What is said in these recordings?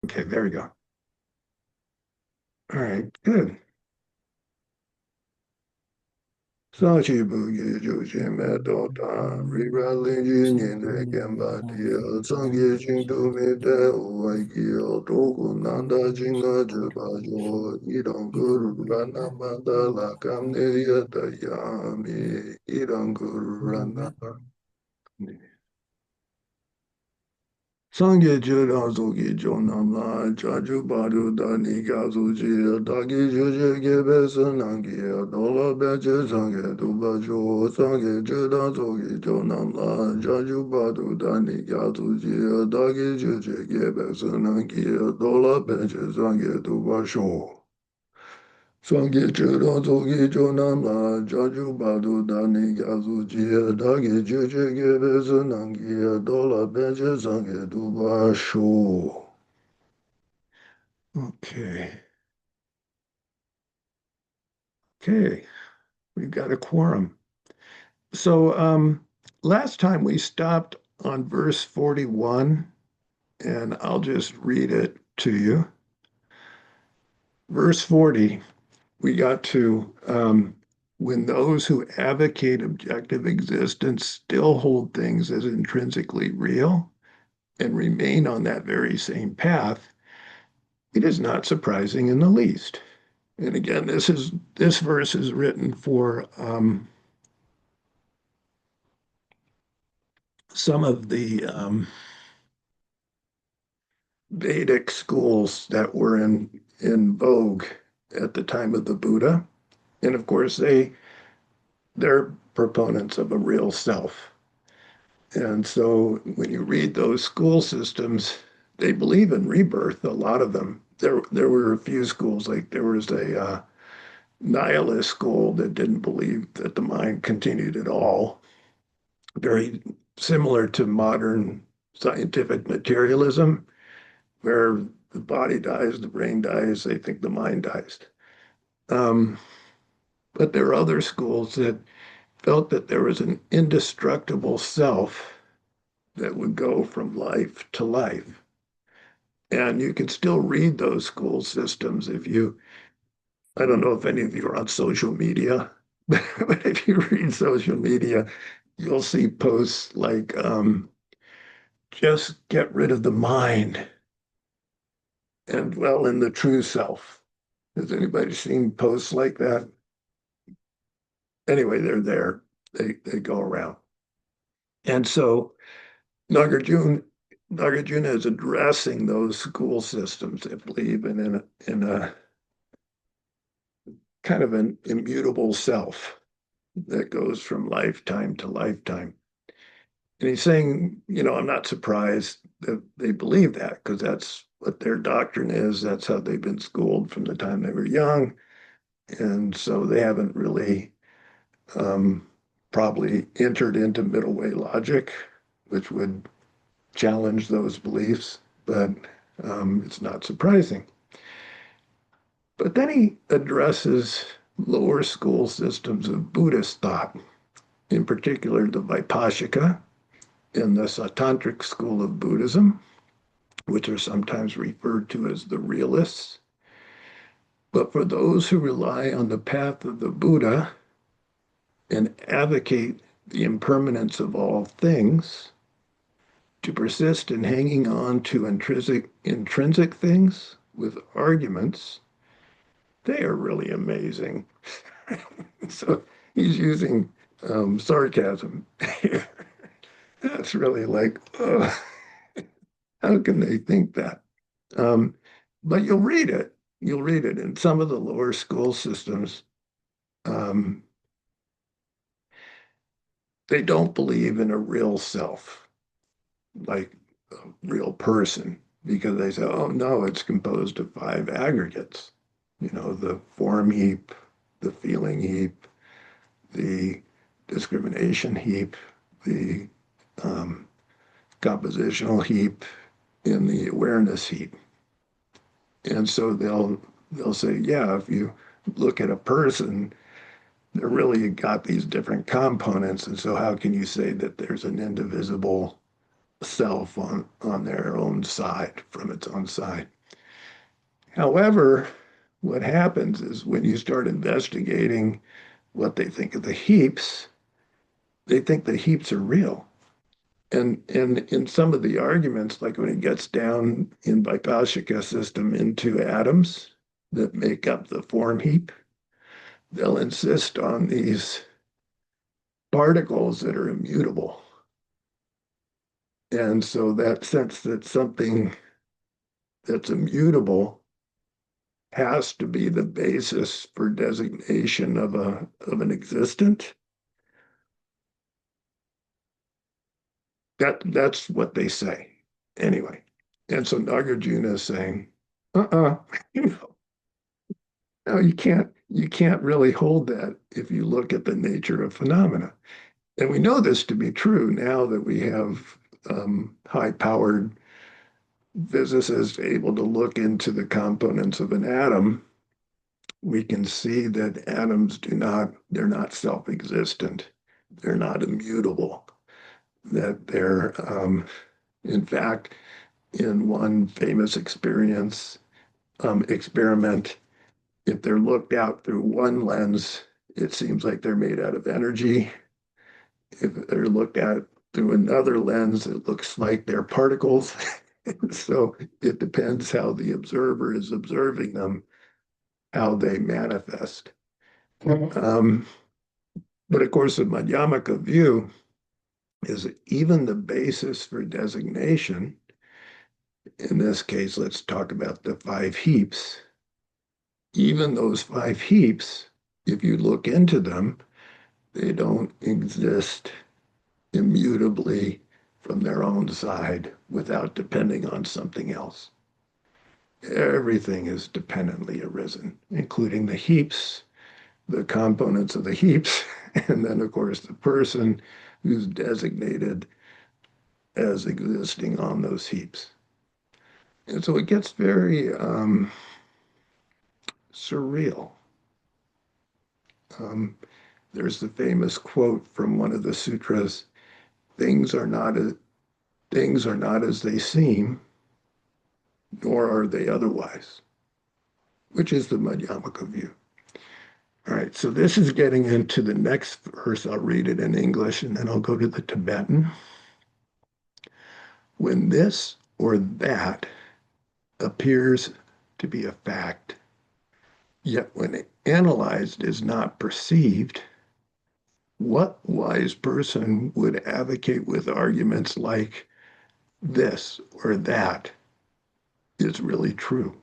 Okay, there we go. All right, good. Sa chi bu ye ju xin me do da ri ra lin ji nian de gen ba di zang ye jing du mi de wai ki yo do gu nan da jing le zhi ba jo yi dong gu ru la na ma da la kam ne ye da ya mi yi dong gu ru la na Sangye je razo ki jo nam la cha ju pa ru da ni ga su chi da ki ju je ge be se nang ki do la be che sangye du ba jo sangye je razo ki jo nam la cha ju pa ru da ni ga su chi da ki ju je ge be se nang ki do la be che sangye du ba sho Sangye che razo ki jo nam la cha ju pa ru da ni ga su chi da ki ju je ge be se nang ki do la be che sangye du ba sho. Okay. Okay. We've got a quorum. So last time we stopped on verse 41, and I'll just read it to you. Verse 40, we got to when those who advocate objective existence still hold things as intrinsically real and remain on that very same path, it is not surprising in the least. And again, this verse is written for some of the Vedic schools that were in vogue at the time of the Buddha. And of course, they're proponents of a real self. And so when you read those school systems, they believe in rebirth, a lot of them. There were a few schools, like there was a nihilist school that didn't believe that the mind continued at all, very similar to modern scientific materialism, where the body dies, the brain dies, they think the mind dies. Um, but there are other schools that felt that there was an indestructible self that would go from life to life. And you can still read those school systems if you, I don't know if any of you are on social media, but if you read social media, you'll see posts like, just get rid of the mind and dwell in the true self. Has anybody seen posts like that? Anyway, they're there. They go around. And so Nagarjuna, Nagarjuna is addressing those school systems that believe in a kind of an immutable self that goes from lifetime to lifetime. And he's saying, I'm not surprised that they believe that because that's what their doctrine is. That's how they've been schooled from the time they were young. And so they haven't really um, probably entered into middle way logic, which would challenge those beliefs, but it's not surprising. But then he addresses lower school systems of Buddhist thought, in particular the Vaibhashika and the Sautantric school of Buddhism, which are sometimes referred to as the realists. But for those who rely on the path of the Buddha and advocate the impermanence of all things, to persist in hanging on to intrinsic things with arguments, they are really amazing. So he's using sarcasm here. That's really like, how can they think that? Um, but you'll read it. You'll read it in some of the lower school systems. Um, they don't believe in a real self, like a real person, because they say, oh no, it's composed of five aggregates. The form heap, the feeling heap, the discrimination heap, the um, compositional heap, and the awareness heap. And so they'll say, yeah, if you look at a person, they're really got these different components. And so how can you say that there's an indivisible self on their own side, from its own side. However, what happens is when you start investigating what they think of the heaps, they think the heaps are real. And in some of the arguments, like when it gets down in Vaibhashika system into atoms that make up the form heap, they'll insist on these particles that are immutable. And so that sense that something that's immutable has to be the basis for designation of an existent. That's what they say. Anyway. And so Nagarjuna is saying, you know, no, you can't really hold that if you look at the nature of phenomena. And we know this to be true now that we have high-powered physicists able to look into the components of an atom. We can see that atoms they're not self-existent. They're not immutable. That they're, in fact, in one famous experiment, if they're looked out through one lens, it seems like they're made out of energy. If they're looked at through another lens, it looks like they're particles. So it depends how the observer is observing them, how they manifest. Um, but of course, the Madhyamaka view is even the basis for designation. In this case, let's talk about the five heaps. Even those five heaps, if you look into them, they don't exist immutably from their own side without depending on something else. Everything is dependently arisen, including the heaps, the components of the heaps, and then, of course, the person who's designated as existing on those heaps. And so it gets very surreal. Um, there's the famous quote from one of the sutras: "Things are not as they seem, nor are they otherwise," which is the Madhyamaka view. All right, so this is getting into the next verse. I'll read it in English and then I'll go to the Tibetan. When this or that appears to be a fact, yet when analyzed is not perceived, what wise person would advocate with arguments like this or that is really true?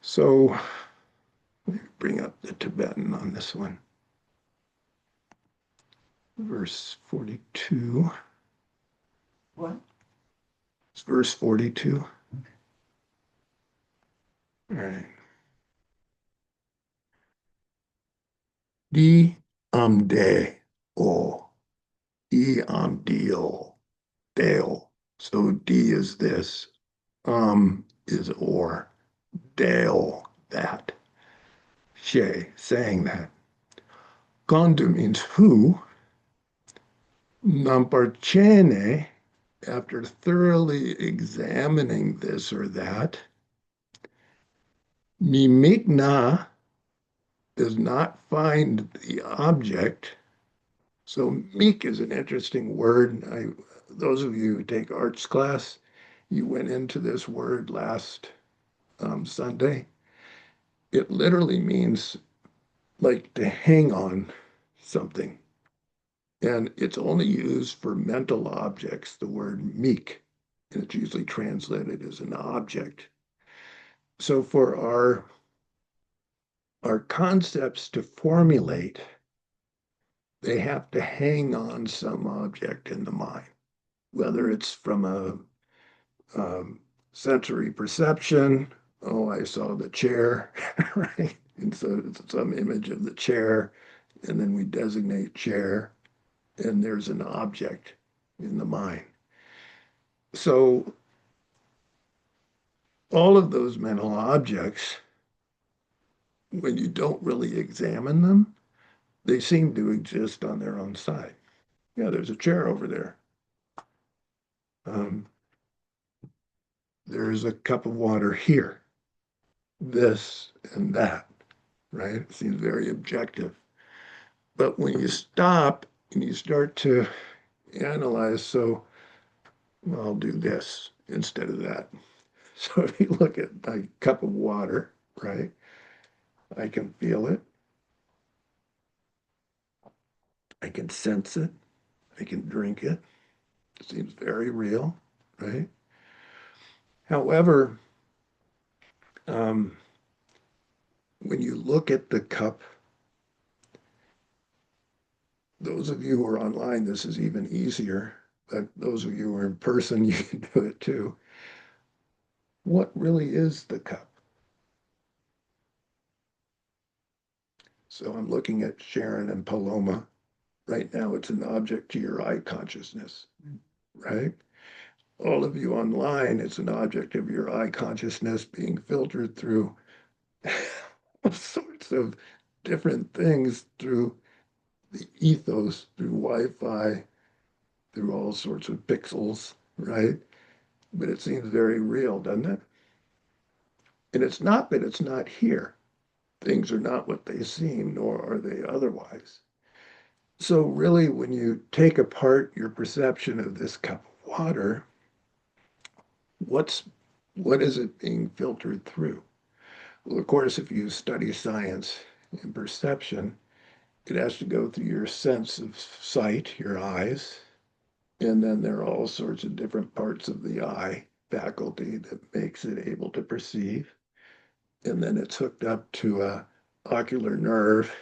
So let me bring up the Tibetan on this one. Verse 42. What? It's verse 42. All right. Di amde o, e amdio, deo. So D is this, is or, deo, that. She, saying that. Kondu means who. Namparchene, after thoroughly examining this or that. Mimikna does not find the object. So meek is an interesting word. Those of you who take arts class, you went into this word last Sunday. It literally means like to hang on something. And it's only used for mental objects, the word meek. And it's usually translated as an object. So for our concepts to formulate, they have to hang on some object in the mind, whether it's from a sensory perception. Oh, I saw the chair, right? And so it's some image of the chair, and then we designate chair, and there's an object in the mind. So all of those mental objects, when you don't really examine them, they seem to exist on their own side. Yeah, there's a chair over there. Um, there's a cup of water here, this and that, right? It seems very objective. But when you stop and you start to analyze, so well, I'll do this instead of that. So if you look at my cup of water, right, I can feel it, I can sense it, I can drink it. It seems very real, right? However, um, when you look at the cup, those of you who are online, this is even easier, but those of you who are in person, you can do it too. What really is the cup? So I'm looking at Sharon and Paloma. Right now, it's an object to your eye consciousness, right? All of you online, it's an object of your eye consciousness being filtered through all sorts of different things through the ethos, through Wi-Fi, through all sorts of pixels, right? But it seems very real, doesn't it? And it's not that it's not here. Things are not what they seem, nor are they otherwise. So really, when you take apart your perception of this cup of water, what's what is it being filtered through? Well, of course, if you study science and perception, it has to go through your sense of sight, your eyes, and then there are all sorts of different parts of the eye faculty that makes it able to perceive. And then it's hooked up to a ocular nerve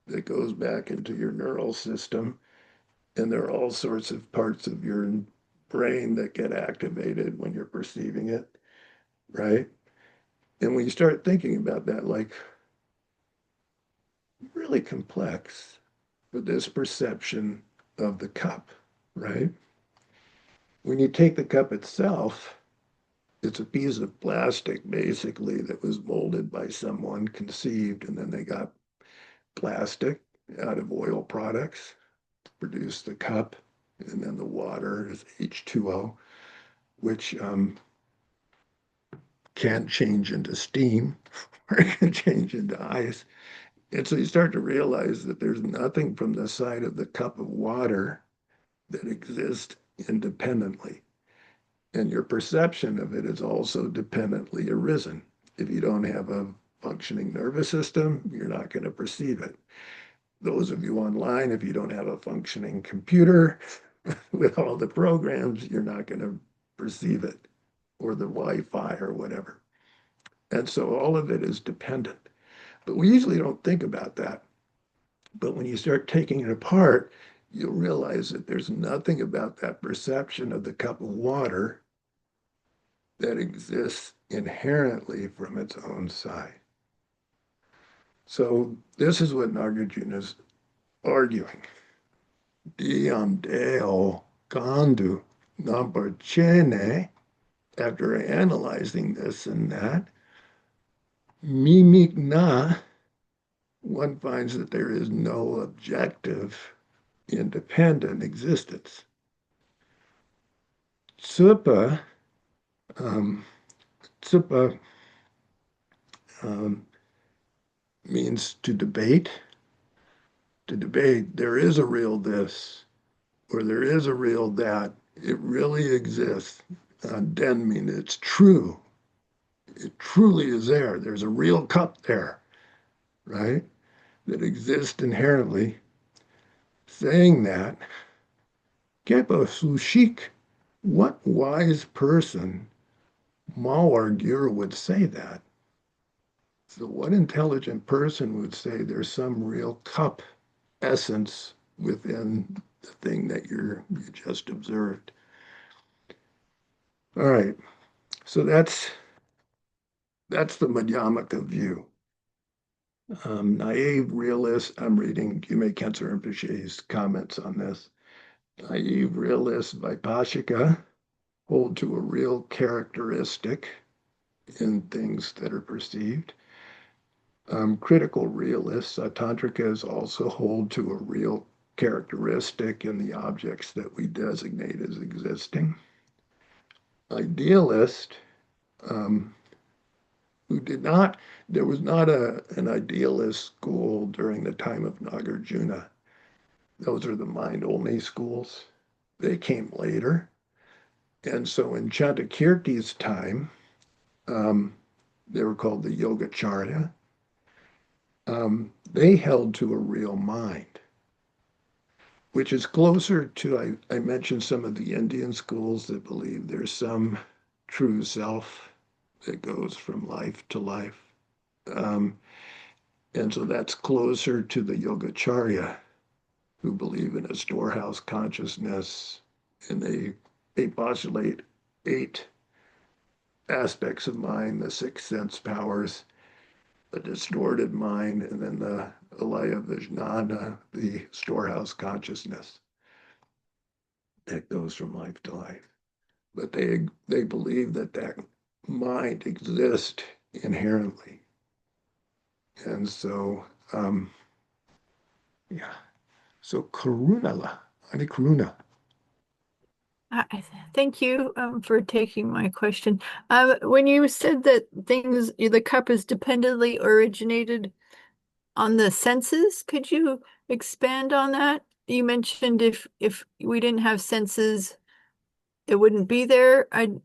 that goes back into your neural system. And there are all sorts of parts of your brain that get activated when you're perceiving it, right? And when you start thinking about that, like really complex for this perception of the cup, right? When you take the cup itself, it's a piece of plastic basically that was molded by someone, conceived, and then they got plastic out of oil products to produce the cup. And then the water is H2O, which can change into steam or it can change into ice. And so you start to realize that there's nothing from the side of the cup of water that exists independently. And your perception of it is also dependently arisen. If you don't have a functioning nervous system, you're not going to perceive it. Those of you online, if you don't have a functioning computer with all the programs, you're not going to perceive it, or the Wi-Fi or whatever. And so all of it is dependent. But we usually don't think about that. But when you start taking it apart, you'll realize that there's nothing about that perception of the cup of water that exists inherently from its own side. So this is what Nagarjuna is arguing. Diam deo gandu namparchene, after analyzing this and that, mimic na, one finds that there is no objective, independent existence. Tsupa, um, tsupa um, means to debate. To debate, there is a real this, or there is a real that. It really exists. Den means it's true. It truly is there. There's a real cup there, right? That exists inherently. Saying that, Kepa Sushik, what wise person, Mawargyur would say that? So what intelligent person would say there's some real cup essence within the thing that you just observed? All right, so that's the Madhyamaka view. Naive realist, I'm reading Yume Kensur Rinpoche's comments on this. Naive realist Vipashika hold to a real characteristic in things that are perceived. Critical realists, tantrikas, also hold to a real characteristic in the objects that we designate as existing. idealist um, who did not, there was not an idealist school during the time of Nagarjuna. Those are the mind-only schools. They came later. And so in Chantakirti's time, um, they were called the Yogacharya. They held to a real mind, which is closer to, I mentioned some of the Indian schools that believe there's some true self that goes from life to life. Um, and so that's closer to the Yogacharya who believe in a storehouse consciousness, and they postulate 8 aspects of mind, the 6 sense powers, the distorted mind, and then the alaya vijnana, the storehouse consciousness that goes from life to life. But they believe that that mind exists inherently. And so, yeah. So karunala, ani karuna. Thank you for taking my question. When you said that the cup is dependently originated on the senses, could you expand on that? You mentioned if we didn't have senses, it wouldn't be there. Well,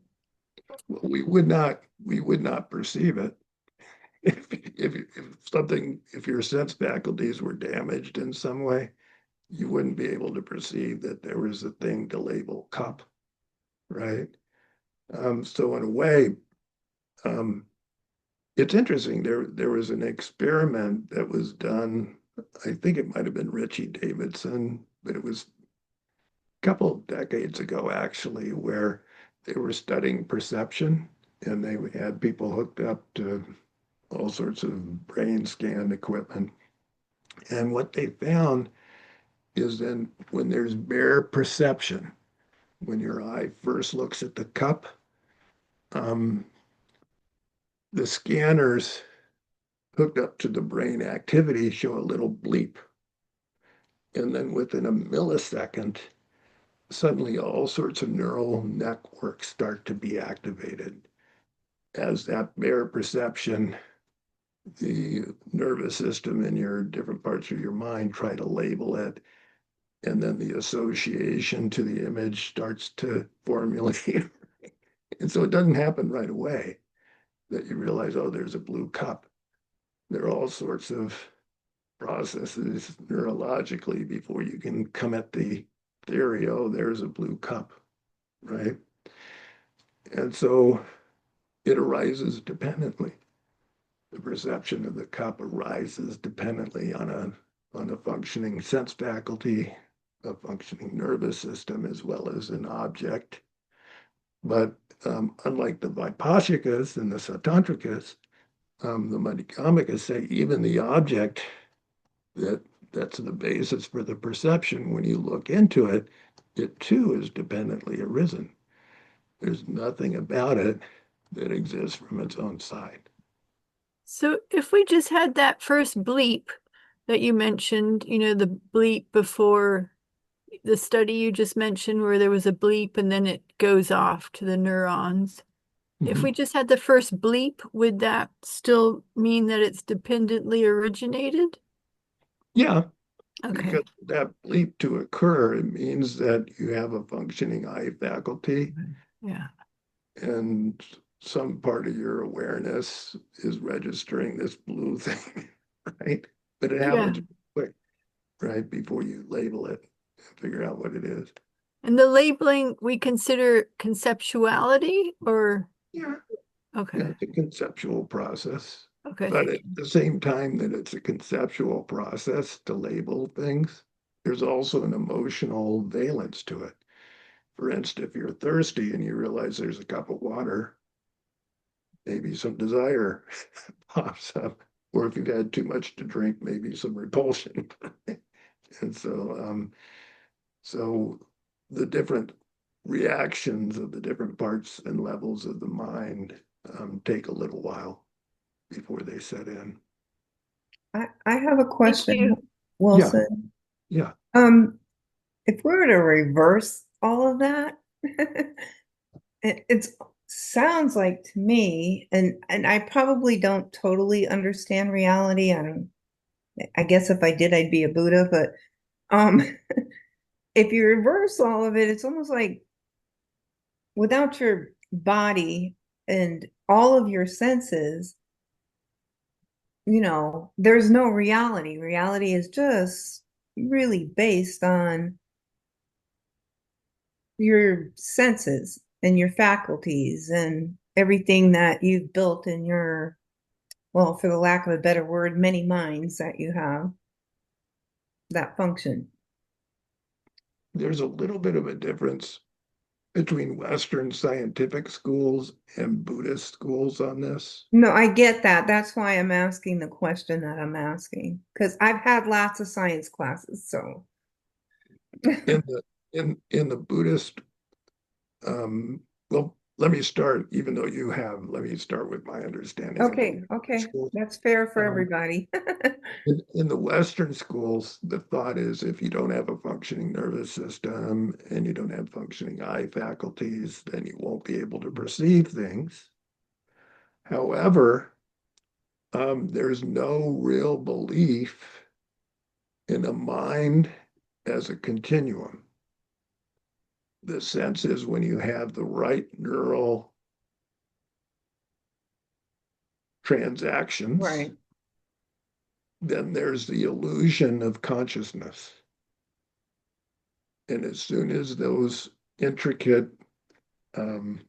we would not perceive it. If your sense faculties were damaged in some way, you wouldn't be able to perceive that there was a thing to label cup, right? So in a way, um, it's interesting. There was an experiment that was done. I think it might have been Richie Davidson, but it was a couple of decades ago, actually, where they were studying perception and they had people hooked up to all sorts of brain scan equipment. And what they found is then when there's bare perception, when your eye first looks at the cup, um, the scanners hooked up to the brain activity show a little bleep. And then within a millisecond, suddenly all sorts of neural networks start to be activated. As that bare perception, the nervous system in your different parts of your mind try to label it, and then the association to the image starts to formulate. And so it doesn't happen right away that you realize, oh, there's a blue cup. There are all sorts of processes neurologically before you can come at the theory, oh, there's a blue cup, right? And so it arises dependently. The perception of the cup arises dependently on a functioning sense faculty, a functioning nervous system, as well as an object. But unlike the Vaibhashikas and the Satantrikas, the Madhyamikas say even the object that that's the basis for the perception, when you look into it, it too is dependently arisen. There's nothing about it that exists from its own side. So if we just had that first bleep that you mentioned, the bleep before the study you just mentioned where there was a bleep and then it goes off to the neurons. If Mhm. we just had the first bleep, would that still mean that it's dependently originated? Yeah, Okay. because that leap to occur, it means that you have a functioning eye faculty Yeah. and some part of your awareness is registering this blue thing, right? But it Yeah. happens quick, right? Before you label it and figure out what it is. And the labeling we consider conceptuality or Yeah, yeah, okay. it's a conceptual process. Okay, But thank at you. the same time that it's a conceptual process to label things, there's also an emotional valence to it. For instance, if you're thirsty and you realize there's a cup of water, maybe some desire pops up. Or if you've had too much to drink, maybe some repulsion. And so the different reactions of the different parts and levels of the mind take a little while before they set in. I have a Thank question, you. Yeah, Wilson. yeah. Um, if we were to reverse all of that It sounds like to me, and I probably don't totally understand reality. I guess if I did, I'd be a Buddha, but um if you reverse all of it, it's almost like without your body and all of your senses, there's no reality. Reality is just really based on your senses and your faculties and everything that you've built in your, well, for the lack of a better word, many minds that you have that function. There's a little bit of a difference between Western scientific schools and Buddhist schools on this. No, I get that. That's why I'm asking the question that I'm asking, because I've had lots of science classes. So, In the in the Buddhist, well, let me start, even though you have, let me start with my understanding of the okay, school. that's fair for Um, everybody. in the Western schools, the thought is if you don't have a functioning nervous system and you don't have functioning eye faculties, then you won't be able to perceive things. However, there's no real belief in a mind as a continuum. The sense is when you have the right neural transactions, Right. then there's the illusion of consciousness. And as soon as those intricate um,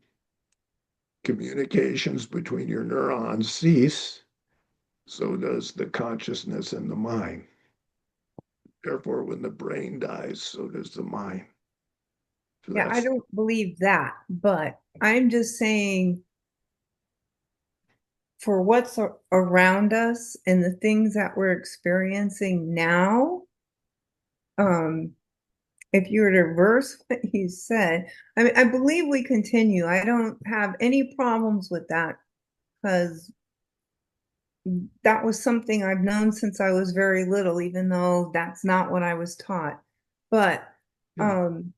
communications between your neurons cease, so does the consciousness in the mind. Therefore, when the brain dies, so does the mind. So Yeah, I that's, don't believe that, but I'm just saying for what's around us and the things that we're experiencing now, um, if you were to reverse what you said, I mean, I believe we continue. I don't have any problems with that because that was something I've known since I was very little, even though that's not what I was taught. But yeah. um,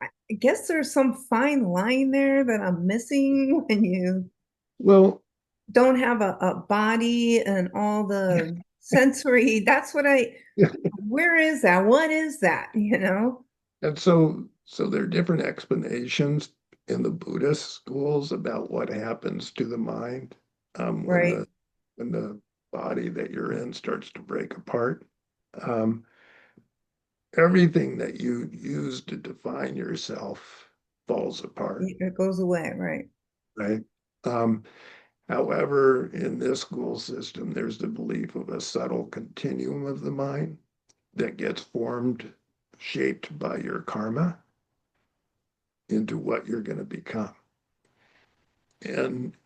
I guess there's some fine line there that I'm missing when you Well, don't have a body and all the sensory. That's what yeah. where is that? What is that? You know? And so there are different explanations in the Buddhist schools about what happens to the mind when Right. the body that you're in starts to break apart. Um, Everything that you use to define yourself falls apart, It goes away, right? right? Um, However, in this school system, there's the belief of a subtle continuum of the mind that gets formed, shaped by your karma into what you're going to become. And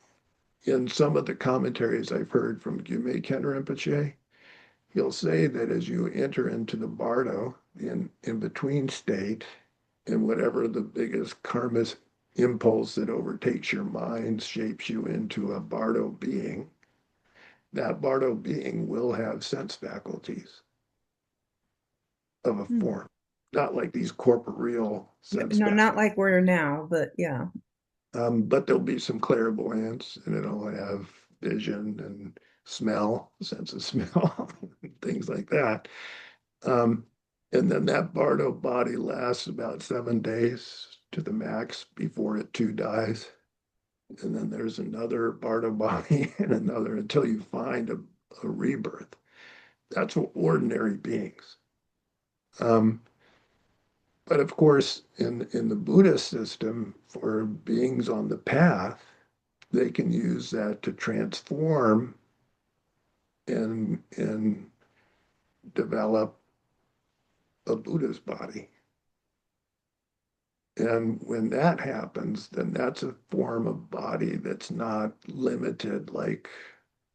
in some of the commentaries I've heard from Gyumei Ken Rinpoche, he'll say that as you enter into the bardo, in between state, and whatever the biggest karma impulse that overtakes your mind shapes you into a bardo being, that bardo being will have sense faculties of a Hmm. form, not like these corporeal sense No, faculties. not like we're now, but yeah. But there'll be some clairvoyance and it'll have vision and smell, sense of smell, things like that. Um, and then that Bardo body lasts about 7 days to the max before it too dies. And then there's another Bardo body and another until you find a rebirth. That's what ordinary beings. Um, but of course, in the Buddhist system, for beings on the path, they can use that to transform and develop a Buddha's body. And when that happens, then that's a form of body that's not limited like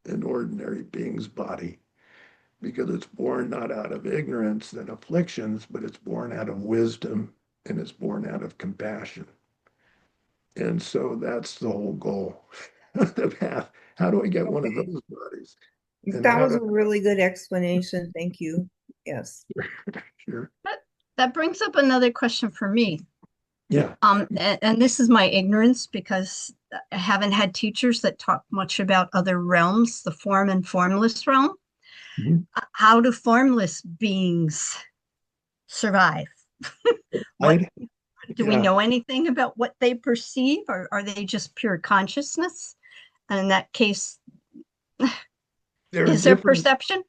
an ordinary being's body, because it's born not out of ignorance and afflictions, but it's born out of wisdom and it's born out of compassion. And so that's the whole goal. The path. How do I get one of Okay. those bodies? And That how was do a really good explanation. Thank you. Yes. sure. That brings up another question for me. Yeah. And this is my ignorance because I haven't had teachers that talk much about other realms, the form and formless realm. Mhm. How do formless beings survive? What I'd, do we yeah, know anything about what they perceive, or are they just pure consciousness? And in that case, there are is there different, perception?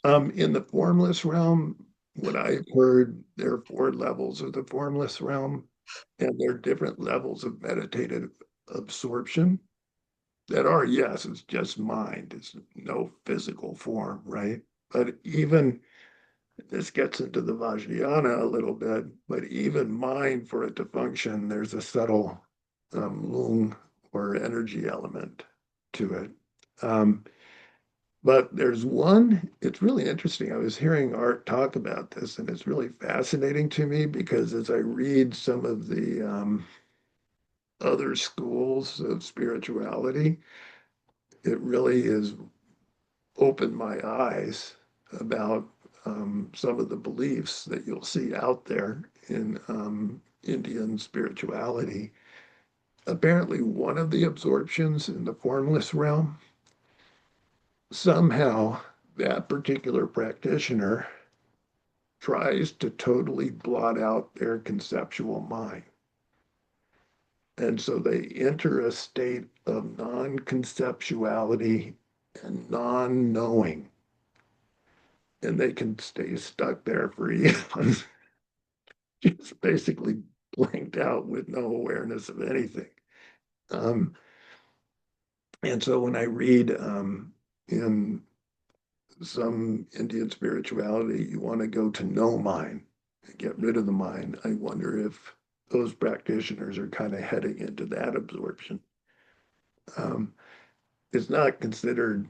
in the formless realm, what I've heard, there are four levels of the formless realm, and there are different levels of meditative absorption that are, yes, it's just mind, it's no physical form, right? But even this gets into the Vajrayana a little bit, but even mind, for it to function, there's a subtle lung or energy element to it. Um, but there's one, it's really interesting. I was hearing Art talk about this, and it's really fascinating to me because as I read some of the other schools of spirituality, it really has opened my eyes about some of the beliefs that you'll see out there in Indian spirituality. Apparently, one of the absorptions in the formless realm, somehow that particular practitioner tries to totally blot out their conceptual mind. And so they enter a state of non-conceptuality and non-knowing, and they can stay stuck there for eons, just basically blanked out with no awareness of anything. Um, and so when I read in some Indian spirituality, you want to go to no mind, get rid of the mind. I wonder if those practitioners are kind of heading into that absorption. Um, it's not considered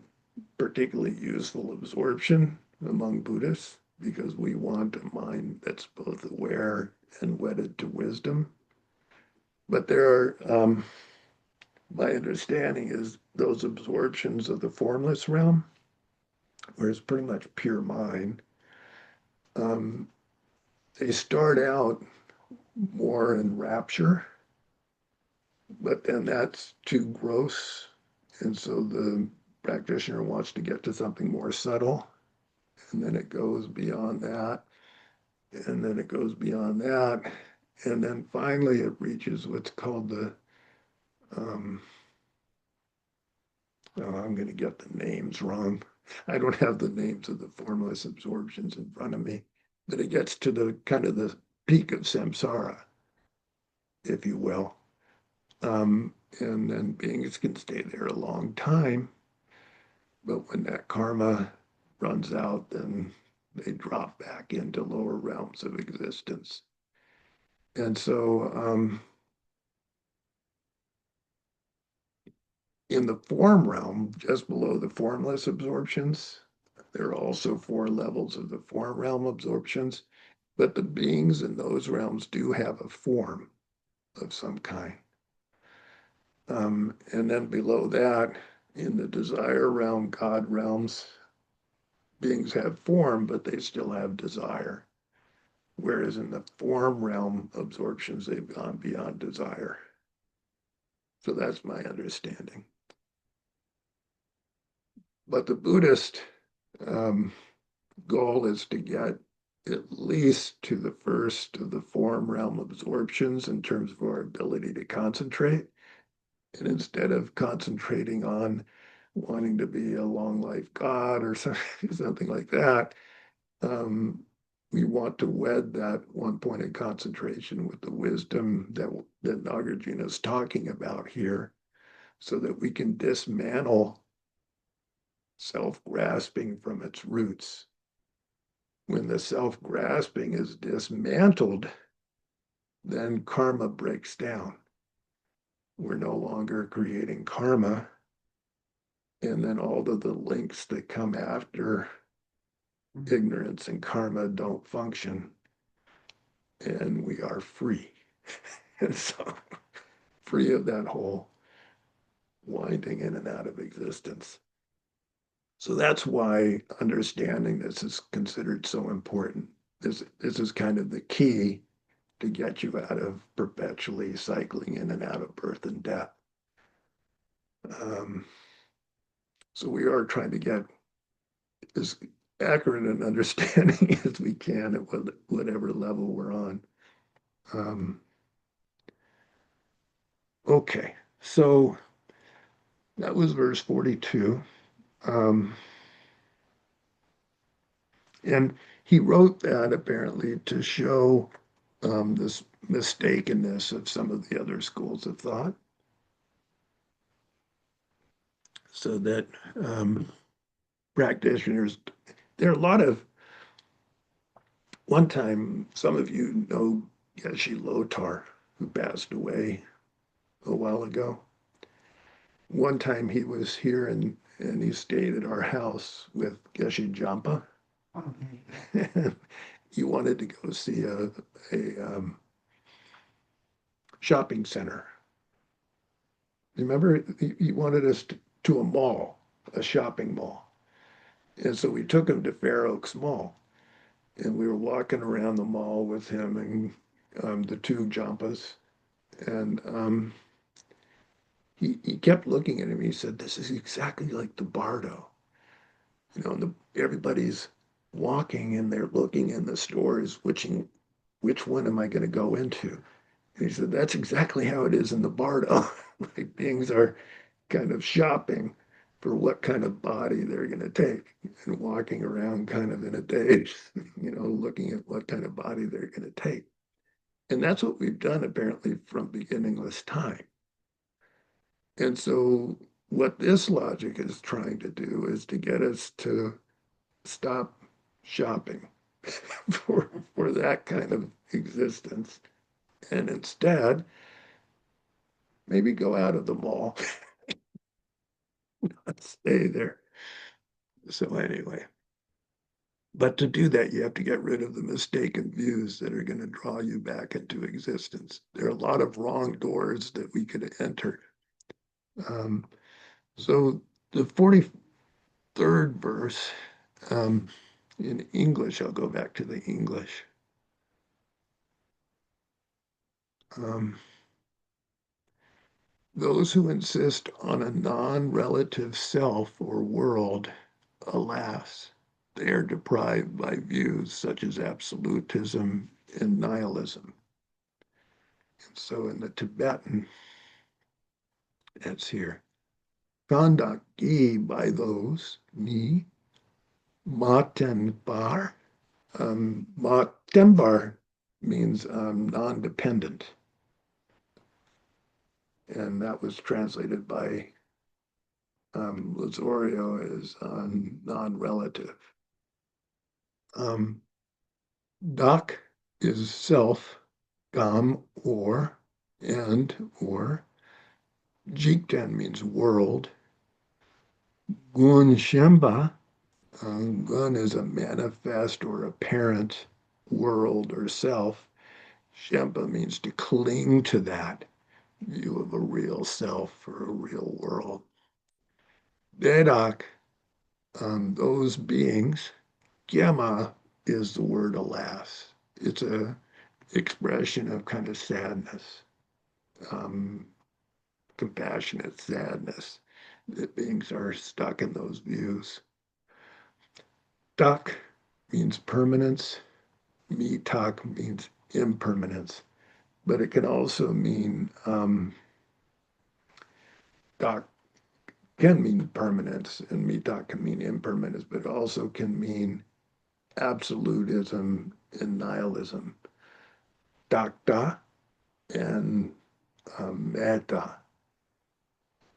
particularly useful absorption among Buddhists because we want a mind that's both aware and wedded to wisdom. But there are, my understanding is those absorptions of the formless realm, where it's pretty much pure mind, um, they start out more in rapture, but then that's too gross. And so the practitioner wants to get to something more subtle. And then it goes beyond that. And then it goes beyond that. And then finally it reaches what's called the, um, oh, I'm going to get the names wrong. I don't have the names of the formless absorptions in front of me, but it gets to the kind of the peak of samsara, if you will. And then beings can stay there a long time, but when that karma runs out, then they drop back into lower realms of existence. And so in the form realm, just below the formless absorptions, there are also four levels of the form realm absorptions, but the beings in those realms do have a form of some kind. And then below that, in the desire realm, God realms, beings have form, but they still have desire. Whereas in the form realm absorptions, they've gone beyond desire. So that's my understanding. But the Buddhist um, goal is to get at least to the first of the form realm absorptions in terms of our ability to concentrate. And instead of concentrating on wanting to be a long life God or something like that, um, we want to wed that one point of concentration with the wisdom that Nagarjuna is talking about here so that we can dismantle self-grasping from its roots. When the self-grasping is dismantled, then karma breaks down. We're no longer creating karma. And then all of the links that come after ignorance and karma don't function. And we are free. And so free of that whole winding in and out of existence. So that's why understanding this is considered so important. This is kind of the key to get you out of perpetually cycling in and out of birth and death. So we are trying to get as accurate an understanding as we can at whatever level we're on. Okay, so that was verse 42. And he wrote that apparently to show this mistakenness of some of the other schools of thought, so that practitioners, there are a lot of, one time, some of you know Geshe Lotar, who passed away a while ago. One time he was here and he stayed at our house with Geshe Jampa. He wanted to go see a shopping center. Remember, he wanted us to a mall, a shopping mall. And so we took him to Fair Oaks Mall. And we were walking around the mall with him and the two Jampas. And he kept looking at him. He said, "This is exactly like the Bardo." You know, and everybody's walking and they're looking in the stores, which one am I going to go into? And he said, "That's exactly how it is in the Bardo." Like beings are kind of shopping for what kind of body they're going to take and walking around kind of in a daze, you know, looking at what kind of body they're going to take. And that's what we've done apparently from beginningless time. And so what this logic is trying to do is to get us to stop shopping for that kind of existence and instead maybe go out of the mall, not stay there. So anyway, but to do that, you have to get rid of the mistaken views that are going to draw you back into existence. There are a lot of wrong doors that we could enter. So the 43rd verse in English, I'll go back to the English. Those who insist on a non-relative self or world, alas, they are deprived by views such as absolutism and nihilism. And so in the Tibetan, it's here. Conduct ye by those, me, matenbar. Matenbar means non-dependent. And that was translated by Lazorio as non-relative. Dak is self, gam or, and or. Jikten means world. Gun Shemba, Gun is a manifest or apparent world or self. Shemba means to cling to that view of a real self or a real world. Dedak, those beings. Gyama is the word alas. It's a expression of kind of sadness, compassionate sadness, that beings are stuck in those views. Tak means permanence. Mitak means impermanence, but it can also mean tak can mean permanence and mitak can mean impermanence, but it also can mean absolutism and nihilism. Dakta and metta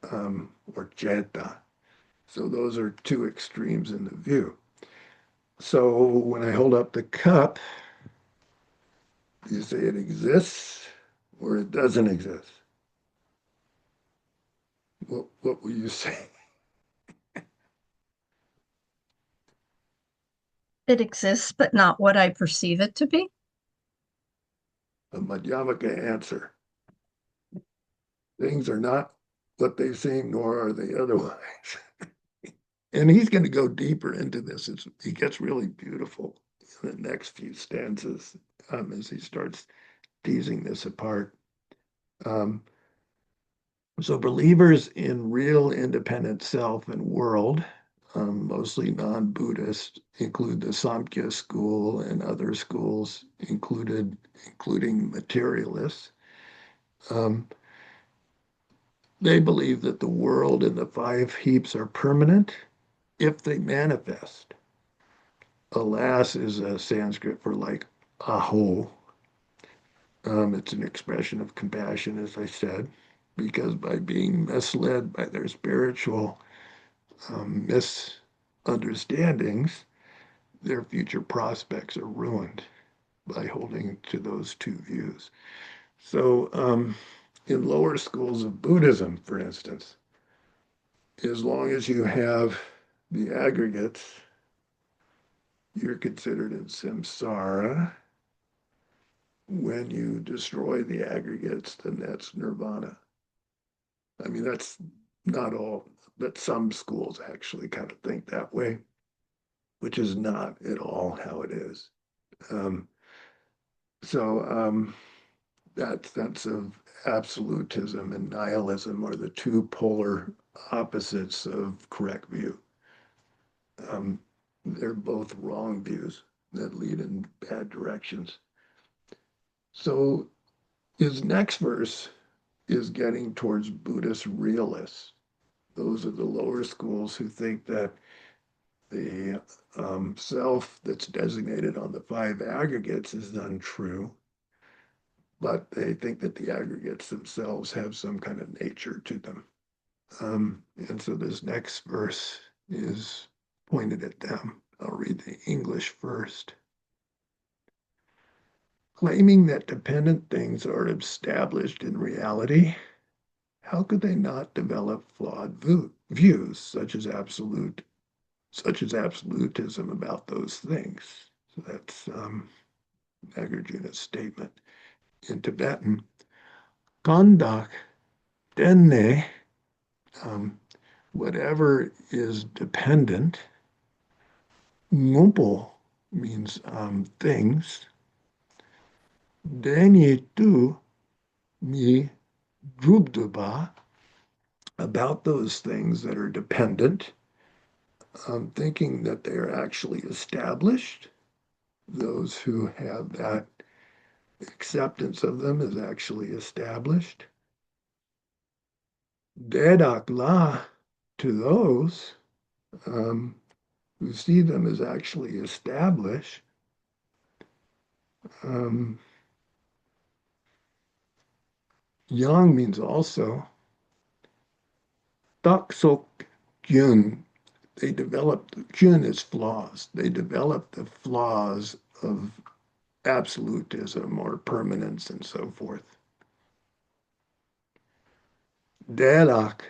or jeta. So those are two extremes in the view. So when I hold up the cup, you say it exists or it doesn't exist. What will you say? It exists, but not what I perceive it to be. A Madhyamaka answer. Things are not what they seem, nor are they otherwise. And he's going to go deeper into this. He gets really beautiful in the next few stanzas as he starts teasing this apart. Um, so believers in real independent self and world, mostly non-Buddhist, include the Samkhya school and other schools, including materialists. Um, they believe that the world and the five heaps are permanent if they manifest. Alas is a Sanskrit for like aho. It's an expression of compassion, as I said, because by being misled by their spiritual misunderstandings, their future prospects are ruined by holding to those two views. So, in lower schools of Buddhism, for instance, as long as you have the aggregates, you're considered in samsara. When you destroy the aggregates, then that's nirvana. I mean, that's not all, but some schools actually kind of think that way, which is not at all how it is. Um, so that sense of absolutism and nihilism are the two polar opposites of correct view. Um, they're both wrong views that lead in bad directions. So his next verse is getting towards Buddhist realists. Those are the lower schools who think that the self that's designated on the five aggregates is untrue, but they think that the aggregates themselves have some kind of nature to them. And so this next verse is pointed at them. I'll read the English first. Claiming that dependent things are established in reality, how could they not develop flawed views, such as absolutism about those things? So that's Nagarjuna's statement. In Tibetan, Kandak Denne, whatever is dependent, Ngumpo means things, Deni tu mi drubduba, about those things that are dependent, thinking that they are actually established. Those who have that acceptance of them is actually established. Dedak la, to those who see them as actually established. Yang means also. Tak sok gyun, they develop, gyun is flaws. They develop the flaws of absolutism or permanence and so forth. Dedak,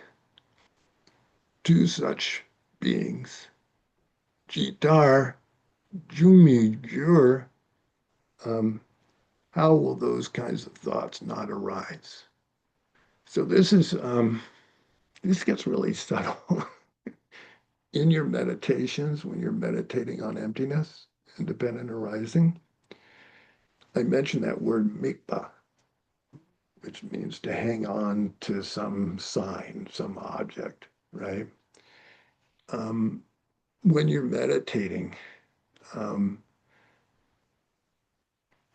to such beings. Jitar, Jumi Jur, how will those kinds of thoughts not arise? So this gets really subtle. In your meditations, when you're meditating on emptiness, independent arising, I mentioned that word mikpa, which means to hang on to some sign, some object, right? When you're meditating,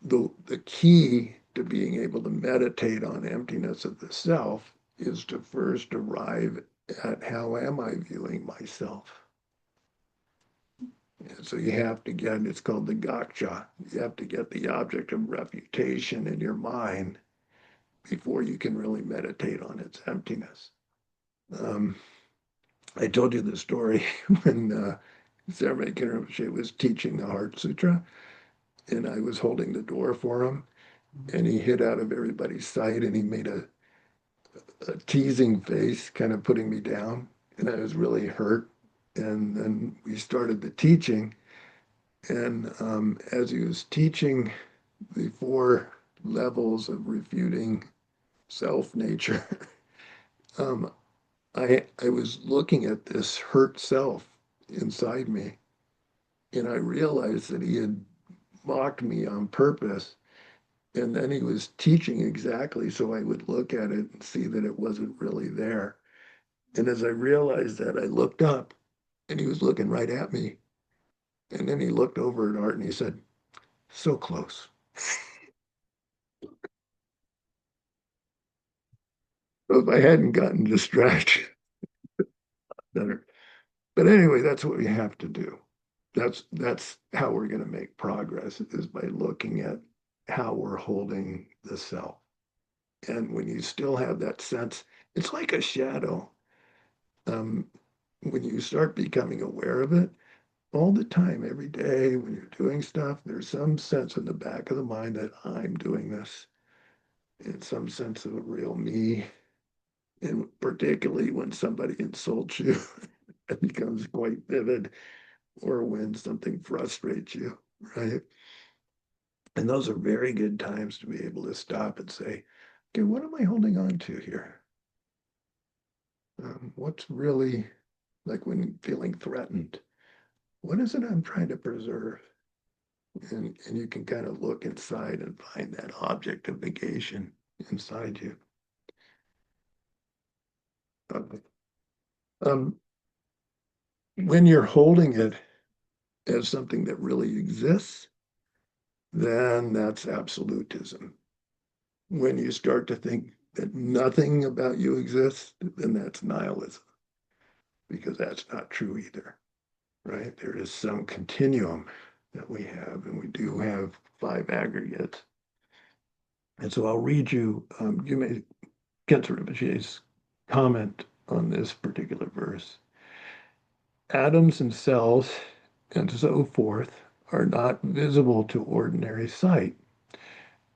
the key to being able to meditate on emptiness of the self is to first arrive at how am I viewing myself? And so you have to get, it's called the gotcha. You have to get the object of refutation in your mind before you can really meditate on its emptiness. I told you the story when Sarma Rinpoche was teaching the Heart Sutra, and I was holding the door for him, and he hid out of everybody's sight, and he made a teasing face, kind of putting me down, and I was really hurt. And then we started the teaching, and as he was teaching the four levels of refuting self nature, I was looking at this hurt self inside me, and I realized that he had mocked me on purpose And then he was teaching exactly, so I would look at it and see that it wasn't really there. And as I realized that, I looked up and he was looking right at me. And then he looked over at Art and he said, so close. So if I hadn't gotten distracted, better. But anyway, that's what we have to do. That's how we're going to make progress is by looking at how we're holding the self. And when you still have that sense, it's like a shadow. Um, when you start becoming aware of it, all the time, every day, when you're doing stuff, there's some sense in the back of the mind that I'm doing this. It's some sense of a real me. And particularly when somebody insults you, it becomes quite vivid, or when something frustrates you, right? And those are very good times to be able to stop and say, okay, what am I holding on to here? What's really like when feeling threatened? What is it I'm trying to preserve? And you can kind of look inside and find that object of negation inside you. Um, when you're holding it as something that really exists, then that's absolutism. When you start to think that nothing about you exists, then that's nihilism, because that's not true either, right? There is some continuum that we have, and we do have 5 aggregates. And so I'll read you, you may get Rinpoche's comment on this particular verse. Atoms and cells and so forth are not visible to ordinary sight.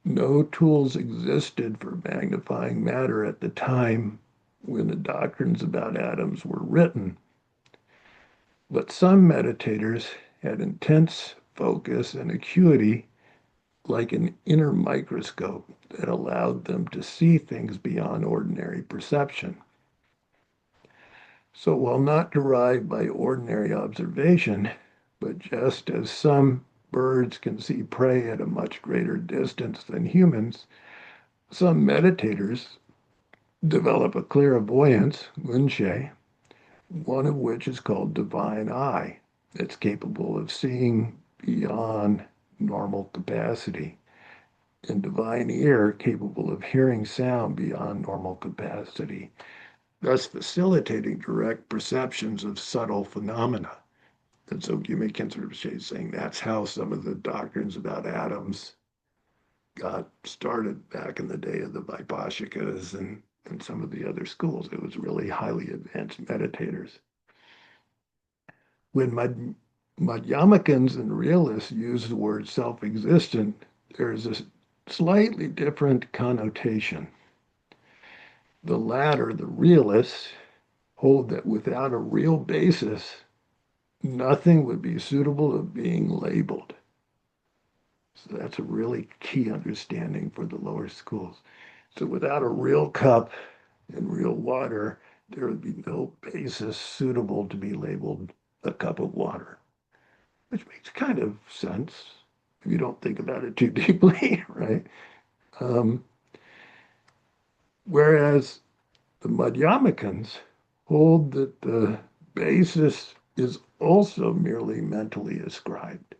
No tools existed for magnifying matter at the time when the doctrines about atoms were written. But some meditators had intense focus and acuity like an inner microscope that allowed them to see things beyond ordinary perception. So while not derived by ordinary observation, but just as some birds can see prey at a much greater distance than humans, some meditators develop a clairvoyance, Gunshe, one of which is called divine eye. It's capable of seeing beyond normal capacity, and divine ear capable of hearing sound beyond normal capacity, thus facilitating direct perceptions of subtle phenomena. And so you may consider saying that's how some of the doctrines about atoms got started back in the day of the Vaibhashikas and some of the other schools. It was really highly advanced meditators. When Madhyamikans and realists use the word self-existent, there's a slightly different connotation. The latter, the realists, hold that without a real basis, nothing would be suitable of being labeled. So that's a really key understanding for the lower schools. So without a real cup and real water, there would be no basis suitable to be labeled a cup of water, which makes kind of sense if you don't think about it too deeply, right? Um, whereas the Madhyamikans hold that the basis is also merely mentally ascribed.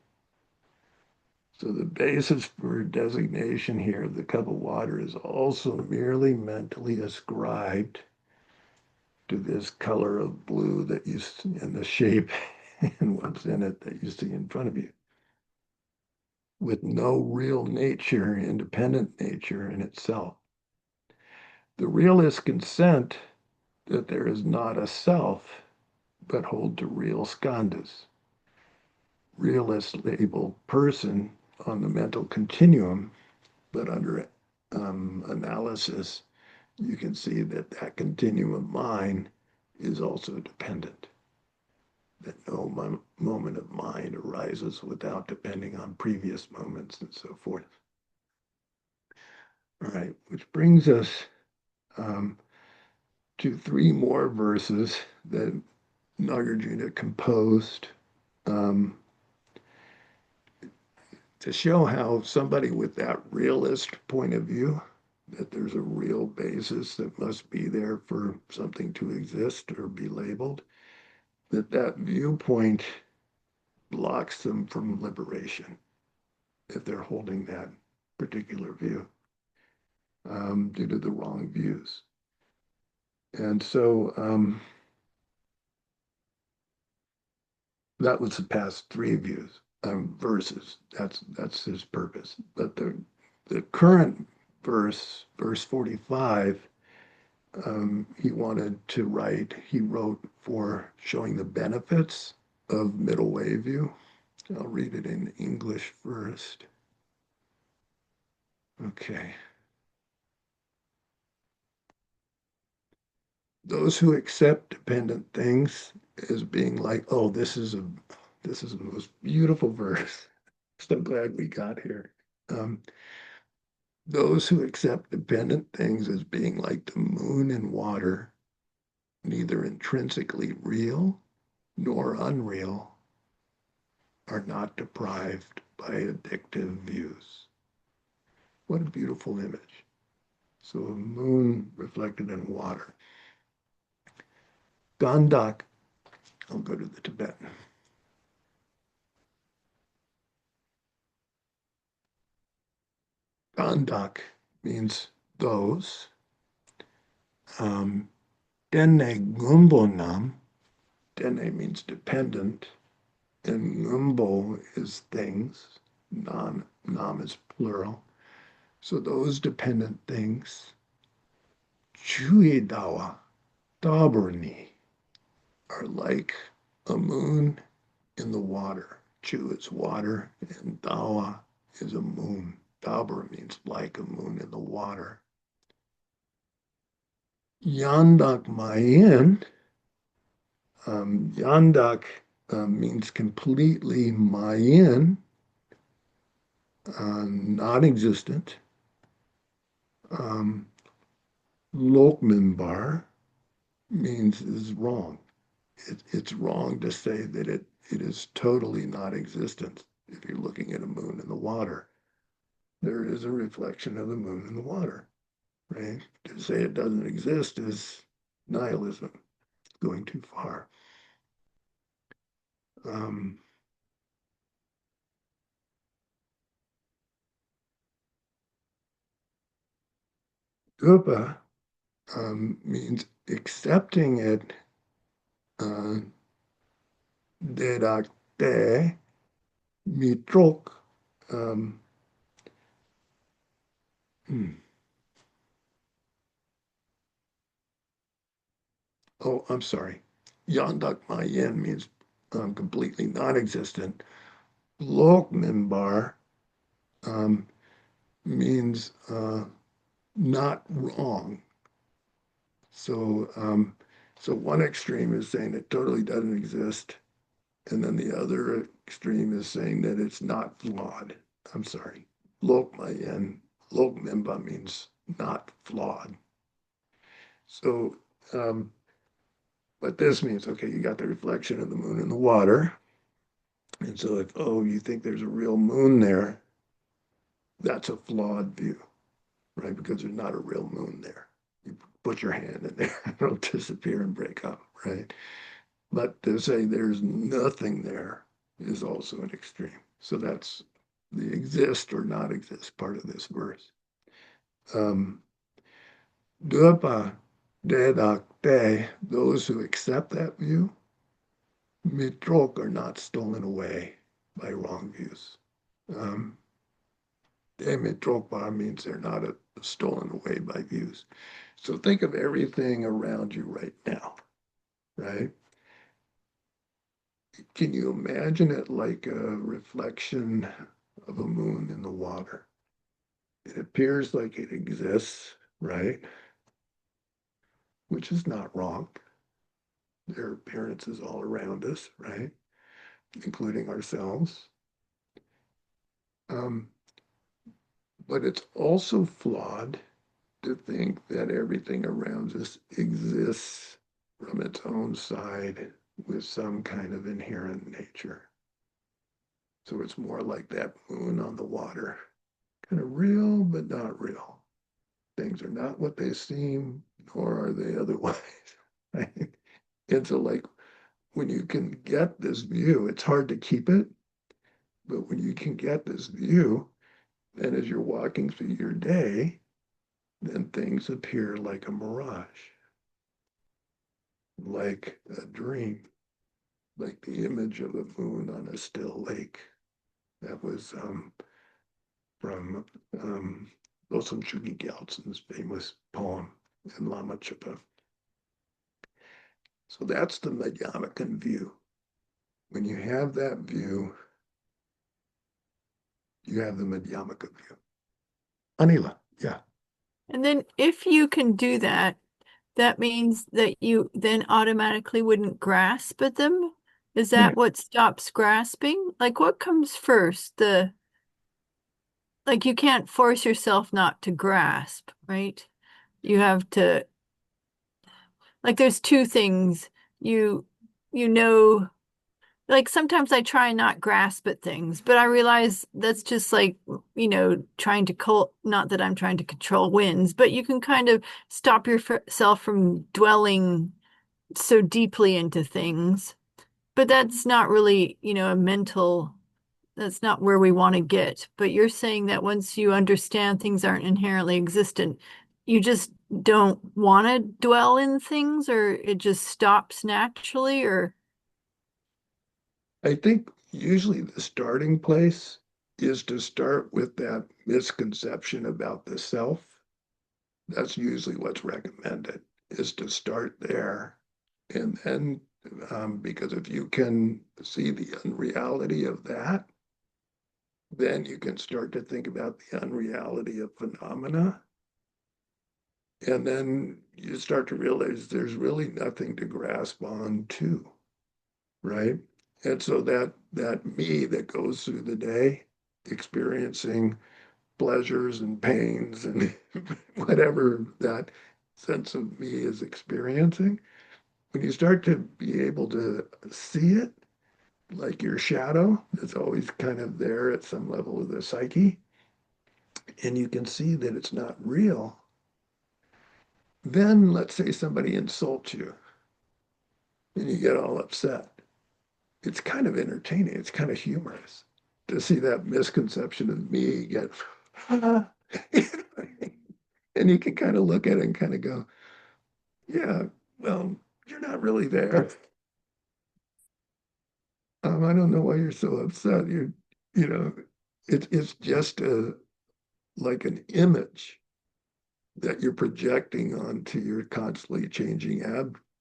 So the basis for designation here of the cup of water is also merely mentally ascribed to this color of blue that you see and the shape and what's in it that you see in front of you, with no real nature, independent nature in itself. The realists consent that there is not a self, but hold to real skandhas. Realists label person on the mental continuum, but under analysis, you can see that that continuum of mind is also dependent, that no moment of mind arises without depending on previous moments and so forth. All right, which brings us to 3 more verses that Nagarjuna composed. to show how somebody with that realist point of view, that there's a real basis that must be there for something to exist or be labeled, that viewpoint blocks them from liberation if they're holding that particular view due to the wrong views. And so that was the past three views, verses. That's his purpose. But the current verse 45, he wrote for showing the benefits of middle way view. I'll read it in English first. Okay. Those who accept dependent things as being like, oh, this is the most beautiful verse. So glad we got here. Those who accept dependent things as being like the moon and water, neither intrinsically real nor unreal, are not deprived by addictive views. What a beautiful image. So a moon reflected in water. Gandak, I'll go to the Tibetan. Gandak means those. Dene gumbonam, dene means dependent, and gumbo is things. Nam is plural. So those dependent things, Chuidawa, Daburni, are like a moon in the water. Chu is water, and Dawa is a moon. Dabur means like a moon in the water. Yandak Mayan, Yandak means completely Mayan, non-existent. Lokmimbar means is wrong. It's wrong to say that it is totally non-existent. If you're looking at a moon in the water, there is a reflection of the moon in the water, right? To say it doesn't exist is nihilism, going too far. Gupa means accepting it, dedakte, mitrok. Oh, I'm sorry. Yandak Mayen means completely non-existent. Lokmimbar means not wrong. So, so one extreme is saying it totally doesn't exist, and then the other extreme is saying that it's not flawed. I'm sorry. Lokmayen, Lokmimba means not flawed. So, what this means, okay, you got the reflection of the moon in the water. And so if, oh, you think there's a real moon there, that's a flawed view, right? Because there's not a real moon there. You put your hand in there, it'll disappear and break up, right? But to say there's nothing there is also an extreme. So that's the exist or not exist part of this verse. Dupa dedak de, those who accept that view, mitrok are not stolen away by wrong views. Mitrokpa means they're not stolen away by views. So think of everything around you right now, right? Can you imagine it like a reflection of a moon in the water? It appears like it exists, right? Which is not wrong. There are appearances all around us, right? Including ourselves. But it's also flawed to think that everything around us exists from its own side with some kind of inherent nature. So it's more like that moon on the water, kind of real, but not real. Things are not what they seem, nor are they otherwise. Right? And so, like, when you can get this view, it's hard to keep it, but when you can get this view, then as you're walking through your day, then things appear like a mirage, like a dream, like the image of a moon on a still lake. That was from Losum Chugi Gyaltsen's famous poem in Lama Chupa. So that's the Madhyamakan view. When you have that view, you have the Madhyamaka view. Anila, yeah. And then if you can do that, that means that you then automatically wouldn't grasp at them. Is that Right. what stops grasping? Like what comes first? Like you can't force yourself not to grasp, right? You have to, like there's two things. You you know, like sometimes I try and not grasp at things, but I realize that's just like, trying to not that I'm trying to control winds, but you can kind of stop yourself from dwelling so deeply into things. But that's not really, a mental, that's not where we want to get. But you're saying that once you understand things aren't inherently existent, you just don't want to dwell in things, or it just stops naturally, or I think usually the starting place is to start with that misconception about the self. That's usually what's recommended, is to start there. And then, because if you can see the unreality of that, then you can start to think about the unreality of phenomena. And then you start to realize there's really nothing to grasp on to, right? And so that me that goes through the day experiencing pleasures and pains and whatever that sense of me is experiencing, when you start to be able to see it like your shadow that's always kind of there at some level of the psyche, and you can see that it's not real, then let's say somebody insults you and you get all upset. It's kind of entertaining. It's kind of humorous to see that misconception of me get, and you can kind of look at it and kind of go, yeah, well, you're not really there. I don't know why you're so upset. You know, it's just like an image that you're projecting onto your constantly changing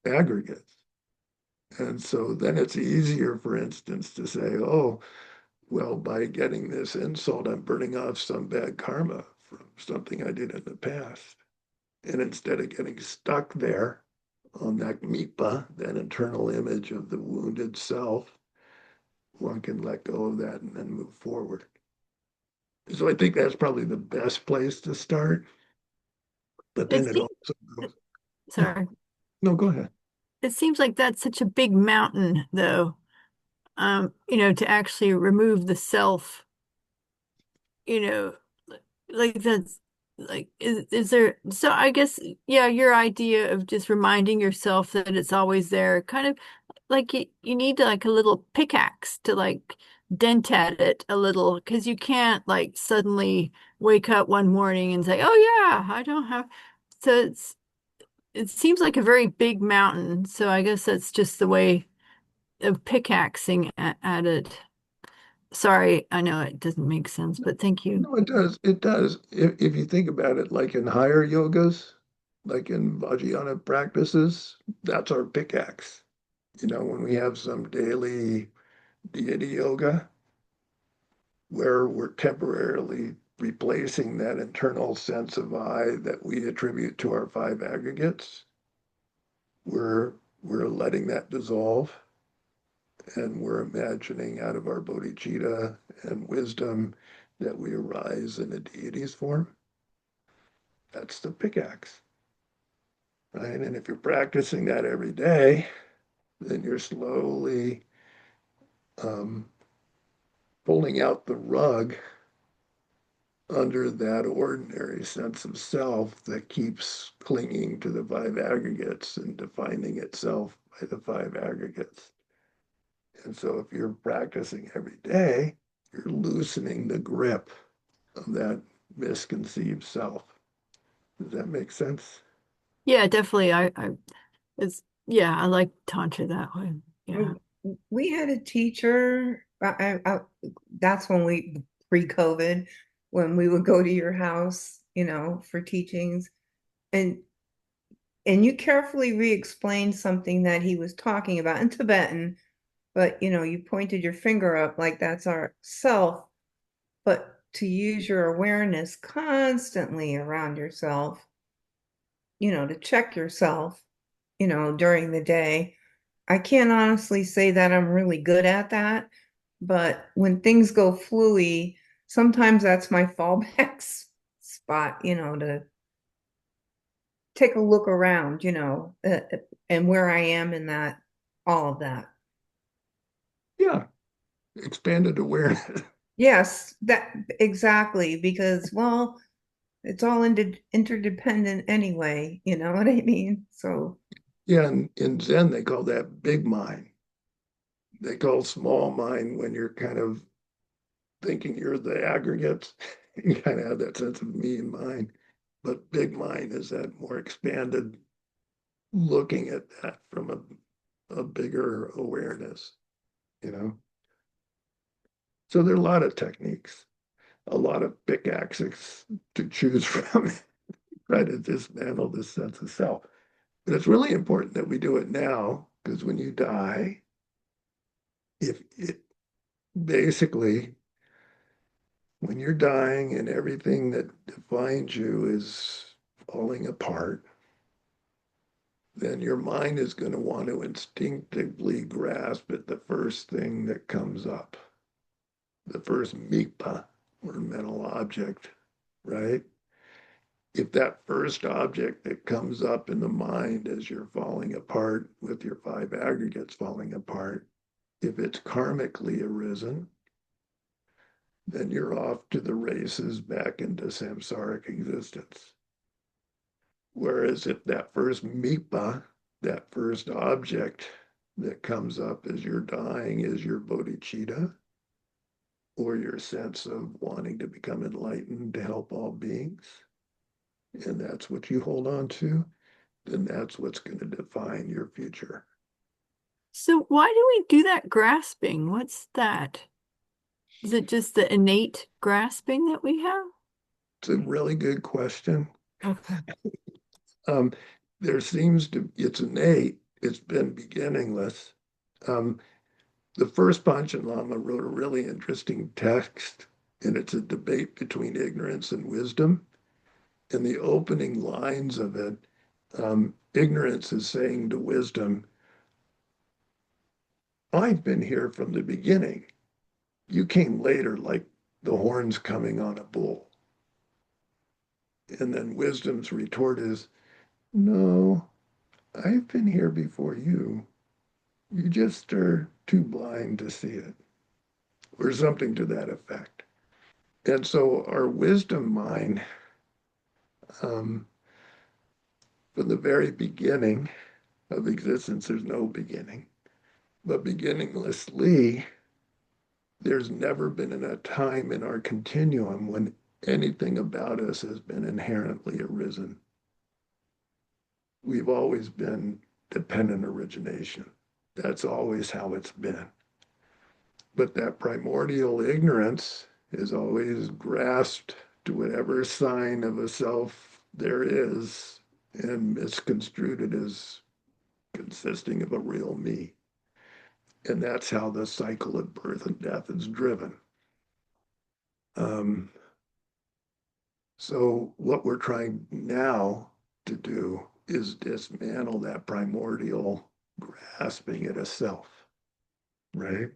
aggregates. And so then it's easier, for instance, to say, oh, well, by getting this insult, I'm burning off some bad karma from something I did in the past. And instead of getting stuck there on that mipa, that internal image of the wounded self, one can let go of that and then move forward. So I think that's probably the best place to start. But it then it seems, also goes, yeah, sorry. no, go ahead. It seems like that's such a big mountain, though, to actually remove the self, you know, like that's like, is there, so I guess, yeah, your idea of just reminding yourself that it's always there, kind of like you need to like a little pickaxe to like dent at it a little, because you can't like suddenly wake up one morning and say, oh yeah, I don't have, so it seems like a very big mountain. So I guess that's just the way of pickaxing at it. Sorry, I know it doesn't make sense, but thank you. No, it does. It does. If you think about it, like in higher yogas, like in Vajrayana practices, that's our pickaxe. When we have some daily deity yoga where we're temporarily replacing that internal sense of I that we attribute to our five aggregates, we're letting that dissolve and we're imagining out of our bodhicitta and wisdom that we arise in a deity's form. That's the pickaxe, right? And if you're practicing that every day, then you're slowly um, pulling out the rug under that ordinary sense of self that keeps clinging to the five aggregates and defining itself by the five aggregates. And so if you're practicing every day, you're loosening the grip of that misconceived self. Does that make sense? Yeah, definitely. It's, yeah, I like Tantra that way. Yeah. We had a teacher, that's when we, pre-COVID, when we would go to your house, for teachings, and you carefully re-explained something that he was talking about in Tibetan, but you pointed your finger up like that's our self, but to use your awareness constantly around yourself, to check yourself, during the day. I can't honestly say that I'm really good at that, but when things go fluey, sometimes that's my fallback spot, to take a look around, and where I am in that, all of that. Yeah, expanded awareness. Yes, that exactly, because, well, it's all interdependent anyway, you know what I mean? So, Yeah, in Zen, they call that big mind. They call small mind when you're kind of thinking you're the aggregates. You kind of have that sense of me and mine. But big mind is that more expanded looking at that from a bigger awareness, you know? So there are a lot of techniques, a lot of pickaxes to choose from, try to dismantle this sense of self. But it's really important that we do it now, because when you die, if it basically, when you're dying and everything that defines you is falling apart, then your mind is going to want to instinctively grasp at the first thing that comes up, the first mikpa or mental object, right? If that first object that comes up in the mind as you're falling apart with your five aggregates falling apart, if it's karmically arisen, then you're off to the races back into samsaric existence. Whereas if that first mipa, that first object that comes up as you're dying is your bodhicitta, or your sense of wanting to become enlightened to help all beings, and that's what you hold on to, then that's what's going to define your future. So why do we do that grasping? What's that? Is it just the innate grasping that we have? It's a really good question. Okay. Um, there seems to, it's innate, it's been beginningless. Um, the first Panchen Lama wrote a really interesting text, and it's a debate between ignorance and wisdom. In the opening lines of it, ignorance is saying to wisdom, I've been here from the beginning. You came later like the horns coming on a bull. And then wisdom's retort is, no, I've been here before you. You just are too blind to see it, or something to that effect. And so our wisdom mind, from the very beginning of existence, there's no beginning, but beginninglessly, there's never been a time in our continuum when anything about us has been inherently arisen. We've always been dependent origination. That's always how it's been. But that primordial ignorance is always grasped to whatever sign of a self there is and misconstrued it as consisting of a real me. And that's how the cycle of birth and death is driven. Um, so what we're trying now to do is dismantle that primordial grasping at a self, right?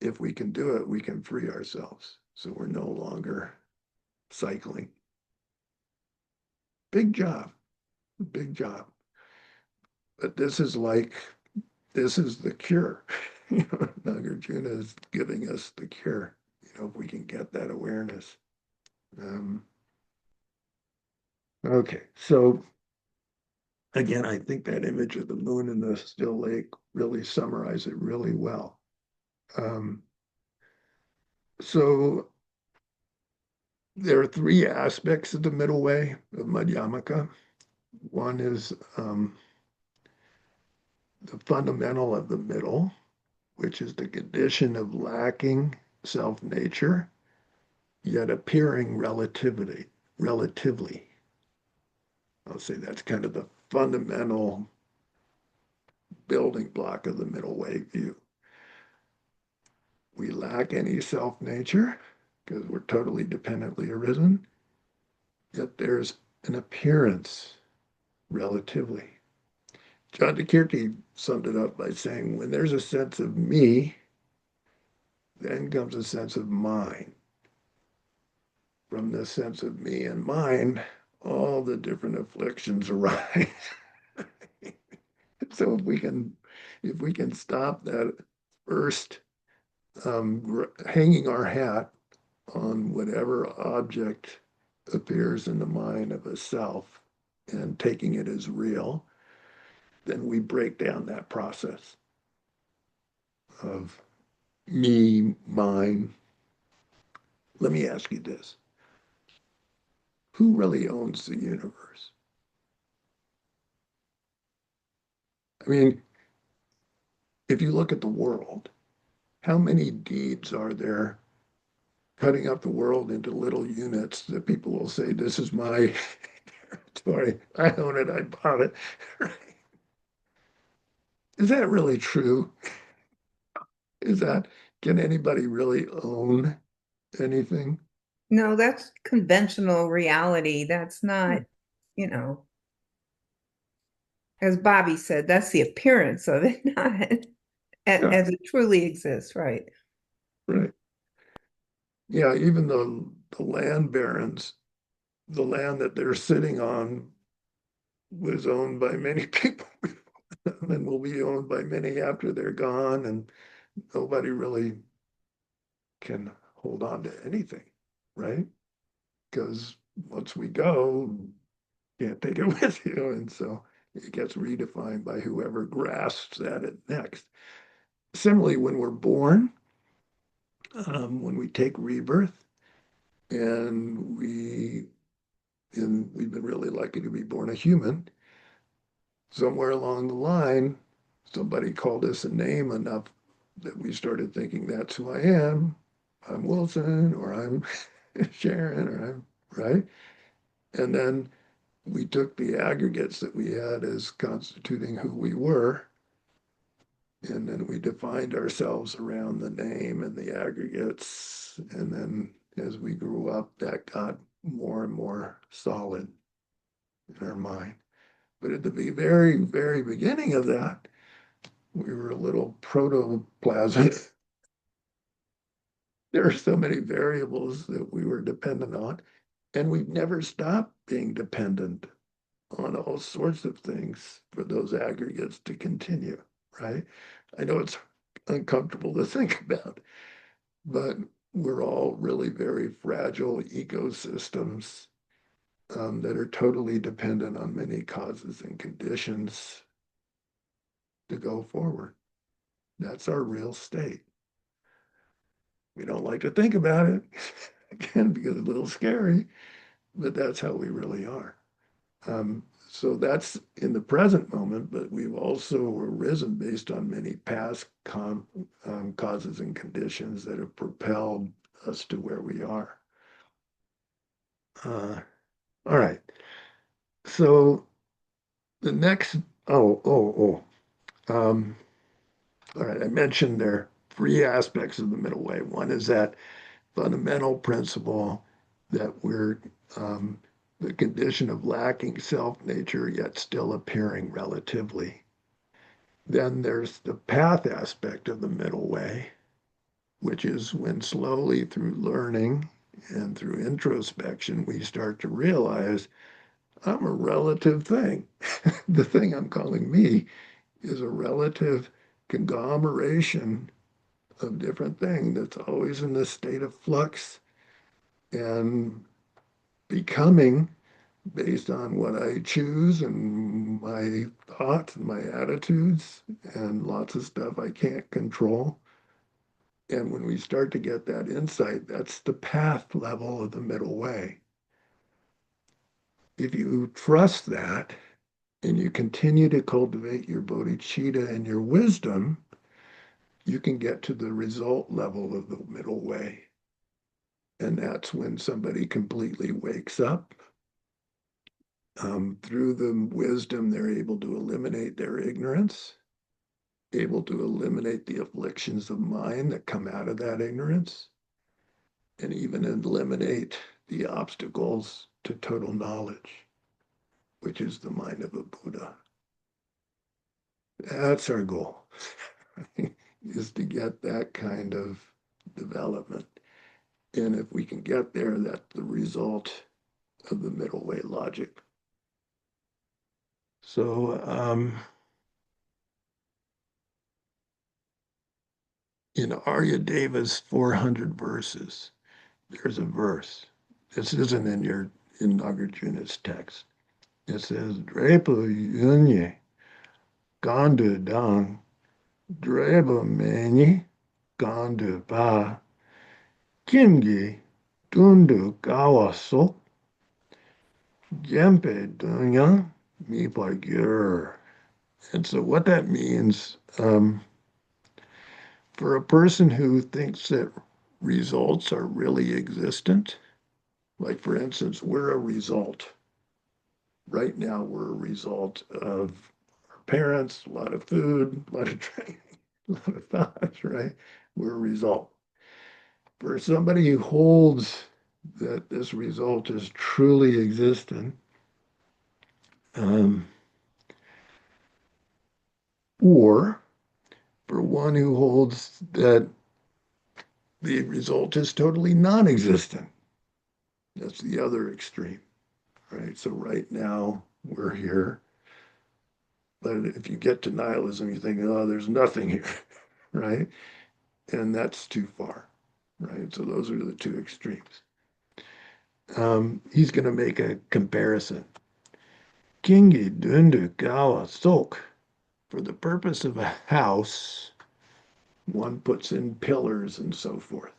If we can do it, we can free ourselves. So we're no longer cycling. Big job, big job. But this is the cure. Nagarjuna is giving us the cure, if we can get that awareness. Okay, so again, I think that image of the moon and the still lake really summarize it really well. So there are three aspects of the middle way of Madhyamaka. One is the fundamental of the middle, which is the condition of lacking self-nature, yet appearing relatively. I'll say that's kind of the fundamental building block of the middle way view. We lack any self-nature because we're totally dependently arisen, yet there's an appearance relatively. John DeKirti summed it up by saying, when there's a sense of me, then comes a sense of mine. From this sense of me and mine, all the different afflictions arise. So if we can stop that first hanging our hat on whatever object appears in the mind of a self and taking it as real, then we break down that process of me, mine. Let me ask you this. Who really owns the universe? I mean, if you look at the world, how many deeds are there cutting up the world into little units that people will say, this is my territory, I own it, I bought it. Is that really true? Can anybody really own anything? No, that's conventional reality. That's not, you know, as Bobby said, that's the appearance of it, not Yeah, as it truly exists, right? right. Yeah, even the land barons, the land that they're sitting on was owned by many people and will be owned by many after they're gone, and nobody really can hold on to anything, right? Because once we go, you can't take it with you. And so it gets redefined by whoever grasps at it next. Similarly, when we're born, when we take rebirth, and we've been really lucky to be born a human, somewhere along the line, somebody called us a name enough that we started thinking that's who I am. I'm Wilson, or I'm Sharon, or I'm right. And then we took the aggregates that we had as constituting who we were, and then we defined ourselves around the name and the aggregates. And then as we grew up, that got more and more solid in our mind. But at the very, very beginning of that, we were a little protoplasm. There are so many variables that we were dependent on, and we've never stopped being dependent on all sorts of things for those aggregates to continue, right? I know it's uncomfortable to think about, but we're all really very fragile ecosystems that are totally dependent on many causes and conditions to go forward. That's our real state. We don't like to think about it, again, because it's a little scary, but that's how we really are. So that's in the present moment, but we've also arisen based on many past causes and conditions that have propelled us to where we are. All right. So the next, um, all right, I mentioned there are three aspects of the middle way. One is that fundamental principle that we're the condition of lacking self-nature, yet still appearing relatively. Then there's the path aspect of the middle way, which is when slowly through learning and through introspection, we start to realize I'm a relative thing. The thing I'm calling me is a relative conglomeration of different things that's always in this state of flux and becoming based on what I choose and my thoughts and my attitudes and lots of stuff I can't control. And when we start to get that insight, that's the path level of the middle way. If you trust that and you continue to cultivate your bodhicitta and your wisdom, you can get to the result level of the middle way. And that's when somebody completely wakes up. Through the wisdom, they're able to eliminate their ignorance, able to eliminate the afflictions of mind that come out of that ignorance, and even eliminate the obstacles to total knowledge, which is the mind of a Buddha. That's our goal, is to get that kind of development. And if we can get there, that's the result of the middle way logic. So, in Arya Deva's 400 verses, there's a verse. This isn't in Nagarjuna's text. It says, Drepa yunye gandu dang, dreba meni gandu ba, kimgi dundu gawa sok, jempe dunya mi gyur. And so what that means, for a person who thinks that results are really existent, like for instance, we're a result. Right now, we're a result of our parents, a lot of food, a lot of training, a lot of thoughts, right? We're a result. For somebody who holds that this result is truly existent, or for one who holds that the result is totally non-existent. That's the other extreme, right? So right now we're here, but if you get to nihilism, you think, oh, there's nothing here, right? And that's too far, right? So those are the two extremes. He's going to make a comparison. Kingi dundu gawa sok. For the purpose of a house, one puts in pillars and so forth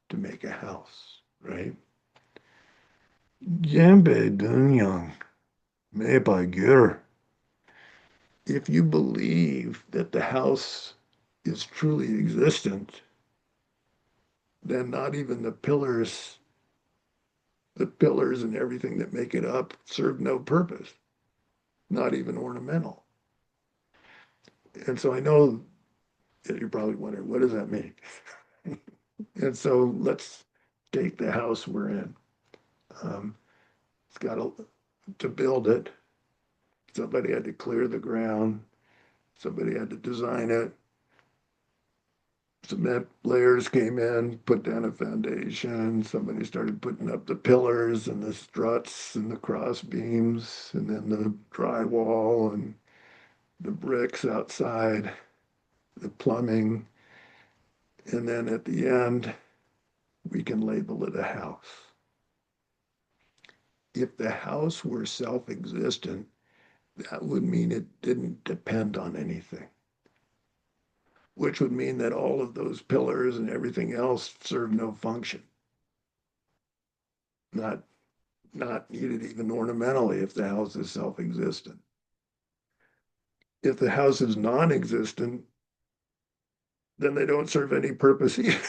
to make a house, right? Jembe dunyang meba gyur. If you believe that the house is truly existent, then not even the pillars and everything that make it up serve no purpose, not even ornamental. And so I know that you're probably wondering, what does that mean? And so let's take the house we're in. It's got to build it. Somebody had to clear the ground. Somebody had to design it. Cement layers came in, put down a foundation. Somebody started putting up the pillars and the struts and the cross beams, and then the drywall and the bricks outside, the plumbing. And then at the end, we can label it a house. If the house were self-existent, that would mean it didn't depend on anything, which would mean that all of those pillars and everything else serve no function. Not needed even ornamentally if the house is self-existent. If the house is non-existent, then they don't serve any purpose either.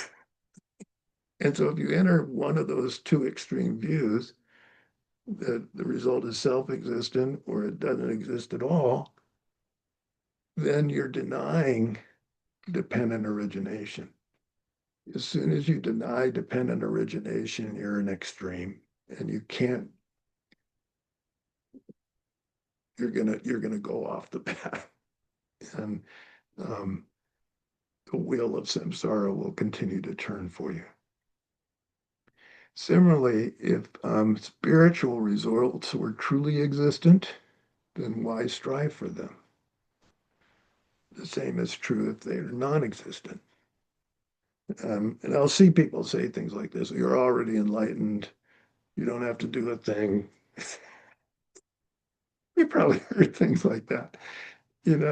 And so if you enter one of those two extreme views, that the result is self-existent or it doesn't exist at all, then you're denying dependent origination. As soon as you deny dependent origination, you're an extreme, and you can't. You're gonna go off the path, and the wheel of samsara will continue to turn for you. Similarly, if spiritual results were truly existent, then why strive for them? The the same is true if they're non-existent. And I'll see people say things like this: "You're already enlightened. You don't have to do a thing." You probably heard things like that, and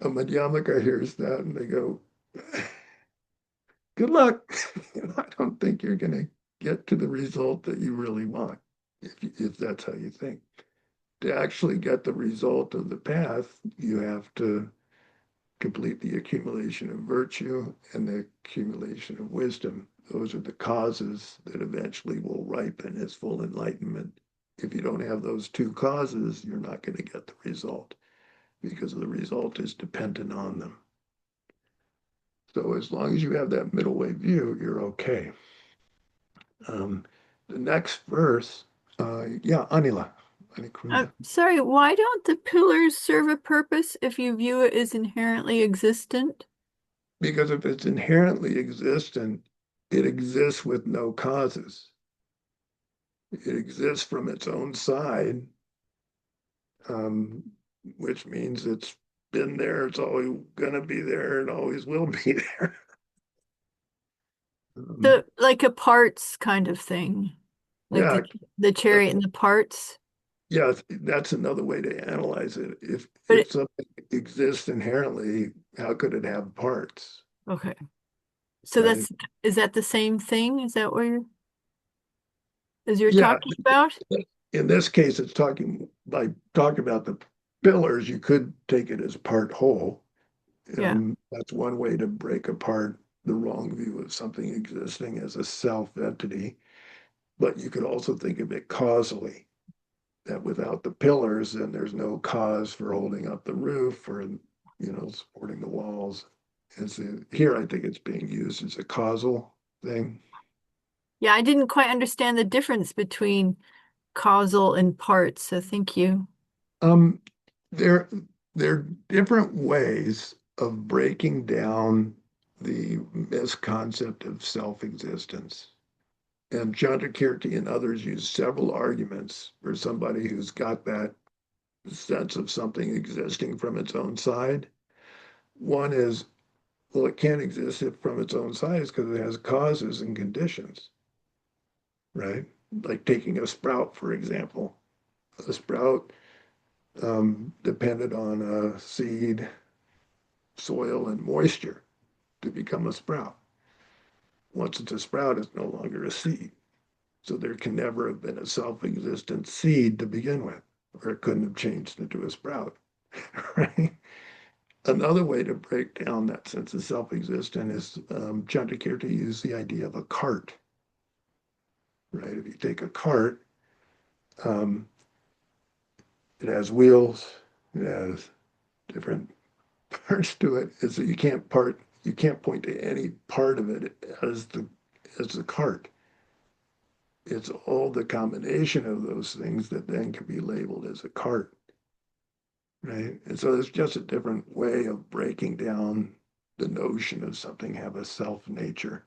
a Madhyamaka hears that and they go, "Good luck." I don't think you're going to get to the result that you really want if that's how you think. To actually get the result of the path, you have to complete the accumulation of virtue and the accumulation of wisdom. Those are the causes that eventually will ripen as full enlightenment. If you don't have those two causes, you're not going to get the result because the result is dependent on them. So as long as you have that middle way view, you're okay. The next verse, Anila. Sorry, why don't the pillars serve a purpose if you view it as inherently existent? Because if it's inherently existent, it exists with no causes. It exists from its own side, which means it's been there, it's always going to be there, and always will be there. Like a parts kind of thing, like Yeah, the chariot and the parts. yeah, that's another way to analyze it. But If something exists inherently, how could it have parts? okay. So Right? is that the same thing? Is that what you're Yeah, talking about? in this case, it's talking about the pillars. You could take it as part whole. Yeah. That's one way to break apart the wrong view of something existing as a self entity. But you could also think of it causally, that without the pillars, then there's no cause for holding up the roof or, supporting the walls. Here, I think it's being used as a causal thing. Yeah, I didn't quite understand the difference between causal and parts, so thank you. Um, there, there are different ways of breaking down the misconcept of self-existence. And Chandrakirti and others use several arguments for somebody who's got that sense of something existing from its own side. One is, well, it can't exist from its own size because it has causes and conditions, right? Like taking a sprout, for example. A sprout depended on a seed, soil, and moisture to become a sprout. Once it's a sprout, it's no longer a seed. So there can never have been a self-existent seed to begin with, or it couldn't have changed into a sprout, right? Another way to break down that sense of self-existent is Chandrakirti used the idea of a cart, right? If you take a cart, um, it has wheels, it has different parts to it. And so you can't point to any part of it as the cart. It's all the combination of those things that then can be labeled as a cart, right? And so it's just a different way of breaking down the notion of something have a self nature.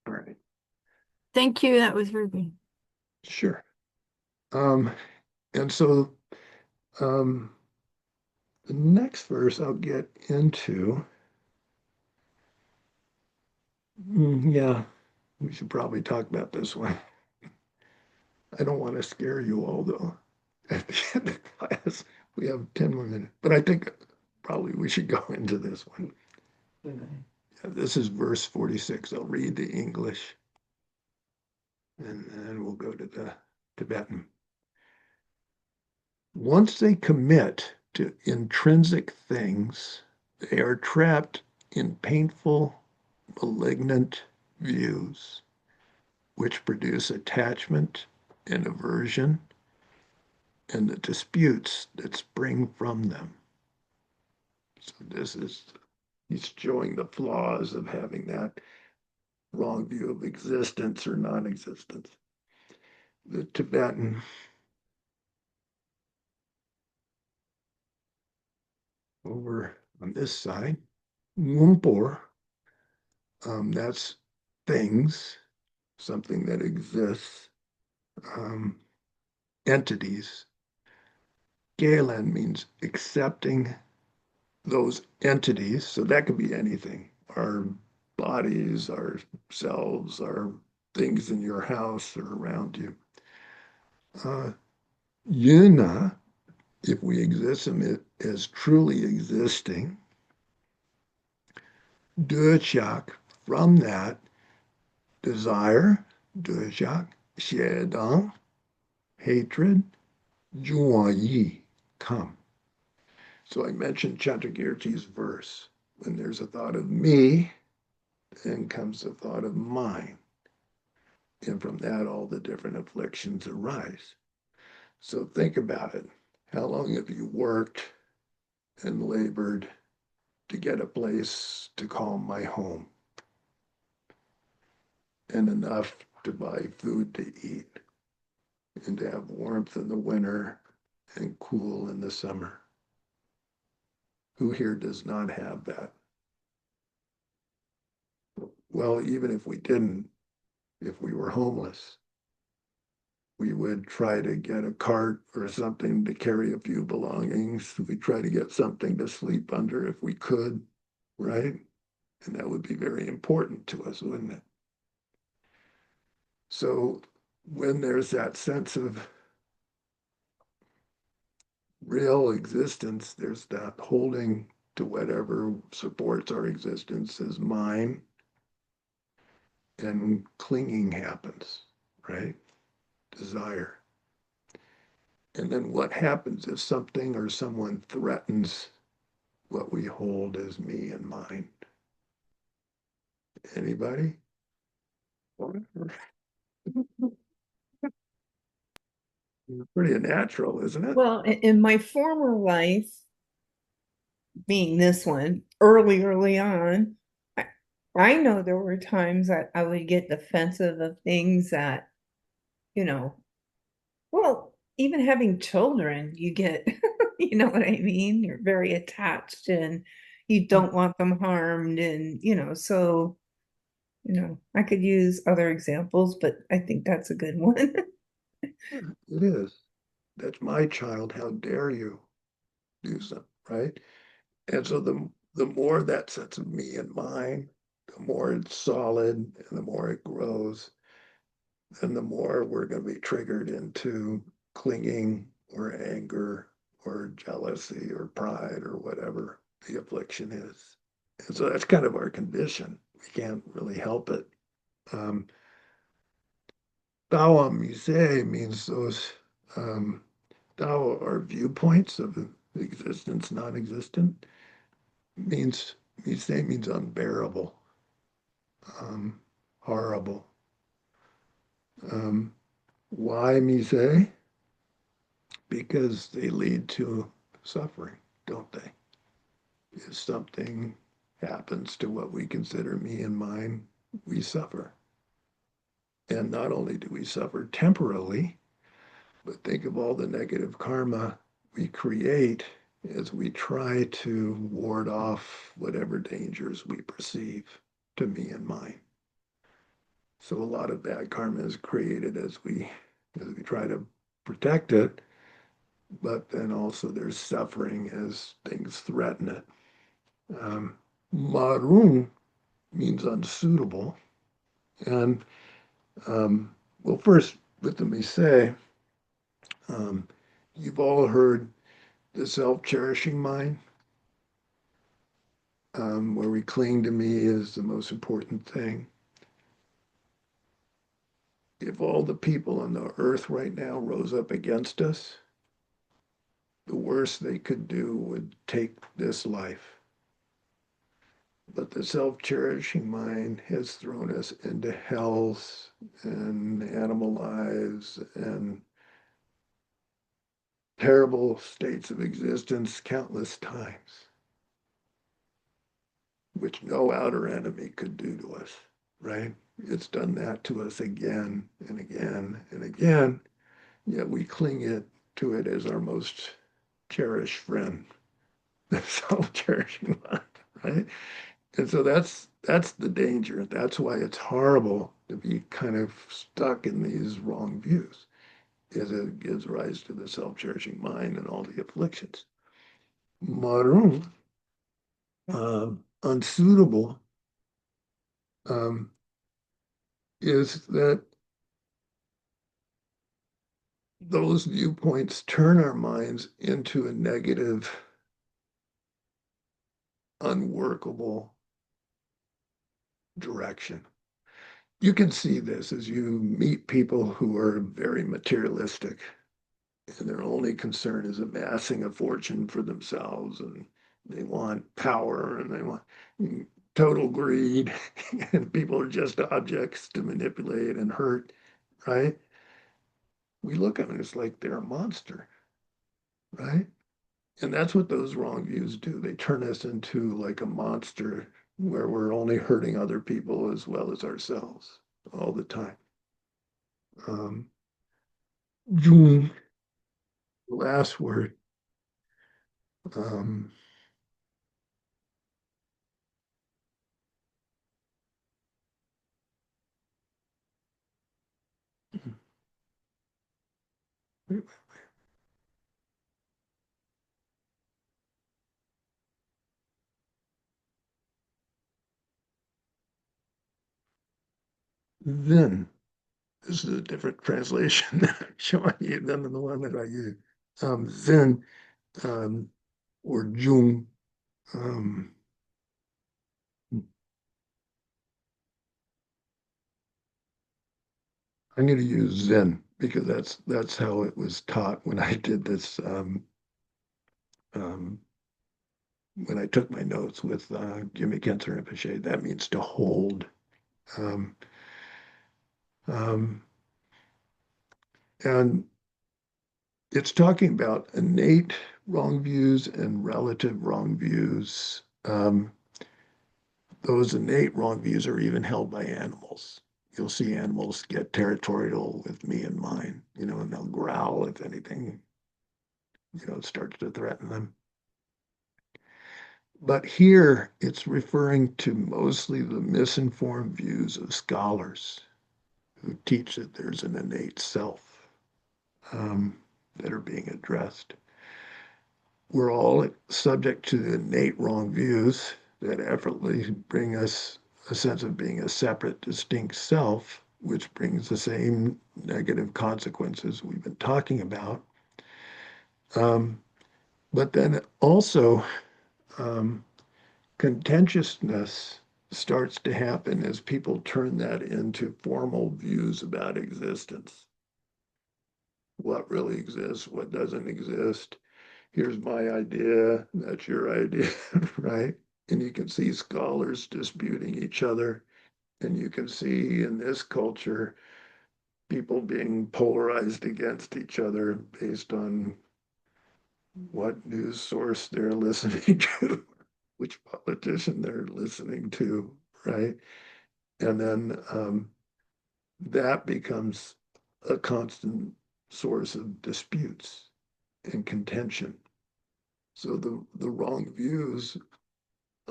All right. Thank you. That was very good. Sure. Um, and so um, the next verse I'll get into. Yeah, we should probably talk about this one. I don't want to scare you all, though. At the end of class, we have 10 more minutes, but I think probably we should go into this one. Yeah, this is verse 46. I'll read the English and then we'll go to the Tibetan. Once they commit to intrinsic things, they are trapped in painful, malignant views, which produce attachment and aversion and the disputes that spring from them. So he's showing the flaws of having that wrong view of existence or non-existence. The Tibetan, over on this side, Lumpur, that's things, something that exists, entities. Galen means accepting those entities, so that could be anything, our bodies, our selves, our things in your house or around you. Yuna, if we exist in it as truly existing, Döchak, from that, desire, Döchak, Xiedan, hatred, Juanyi, come. So I mentioned Chatagirti's verse. When there's a thought of me, then comes the thought of mine. And from that, all the different afflictions arise. So think about it. How long have you worked and labored to get a place to call my home? And enough to buy food to eat and to have warmth in the winter and cool in the summer. Who here does not have that? Well, even if we didn't, if we were homeless, we would try to get a cart or something to carry a few belongings. We'd try to get something to sleep under if we could, right? And that would be very important to us, wouldn't it? So when there's that sense of real existence, there's that holding to whatever supports our existence as mine, and clinging happens, right? Desire. And then what happens if something or someone threatens what we hold as me and mine? Anybody? Whatever. Pretty natural, isn't it? Well, in my former life, being this one, early on, I know there were times that I would get defensive of things that, you know, well, even having children, you get, you know what I mean? You're very attached and you don't want them harmed. And, so, I could use other examples, but I think that's a good one. It is. That's my child. How dare you do something, right? And so the more that sense of me and mine, the more it's solid and the more it grows, then the more we're going to be triggered into clinging or anger or jealousy or pride or whatever the affliction is. And so that's kind of our condition. We can't really help it. Dao Mise means those Dao are viewpoints of existence, non-existent. Means Mise means unbearable, horrible. Why Mise? Because they lead to suffering, don't they? If something happens to what we consider me and mine, we suffer. And not only do we suffer temporarily, but think of all the negative karma we create as we try to ward off whatever dangers we perceive to me and mine. So a lot of bad karma is created as we try to protect it, but then also there's suffering as things threaten it. Marun means unsuitable. And well, first, let me say, you've all heard the self-cherishing mind, where we cling to me is the most important thing. If all the people on the earth right now rose up against us, the worst they could do would take this life. But the self-cherishing mind has thrown us into hells and animal lives and terrible states of existence countless times, which no outer enemy could do to us, right? It's done that to us again and again and again, yet we cling to it as our most cherished friend, the self-cherishing mind, right? And so that's the danger. That's why it's horrible to be kind of stuck in these wrong views, as it gives rise to the self-cherishing mind and all the afflictions. Maroon unsuitable um, is that those viewpoints turn our minds into a negative, unworkable direction. You can see this as you meet people who are very materialistic and their only concern is amassing a fortune for themselves and they want power and they want total greed and people are just objects to manipulate and hurt, right? We look at them, it's like they're a monster, right? And that's what those wrong views do. They turn us into like a monster where we're only hurting other people as well as ourselves all the time. Jung, last word. Um, then, this is a different translation that I'm showing you than the one that I use. Zen um, or Jung. Um, I'm going to use Zen because that's how it was taught when I did this. Um, when I took my notes with Jimmy Kentzer Rinpoche, that means to hold. Um, um, and it's talking about innate wrong views and relative wrong views. Those innate wrong views are even held by animals. You'll see animals get territorial with me and mine, and they'll growl if anything, starts to threaten them. But here it's referring to mostly the misinformed views of scholars who teach that there's an innate self that are being addressed. We're all subject to the innate wrong views that effortlessly bring us a sense of being a separate, distinct self, which brings the same negative consequences we've been talking about. But then also, um, contentiousness starts to happen as people turn that into formal views about existence. What really exists, what doesn't exist. Here's my idea, that's your idea, right? And you can see scholars disputing each other. And you can see in this culture, people being polarized against each other based on what news source they're listening to, which politician they're listening to, right? And then that becomes a constant source of disputes and contention. So the wrong views,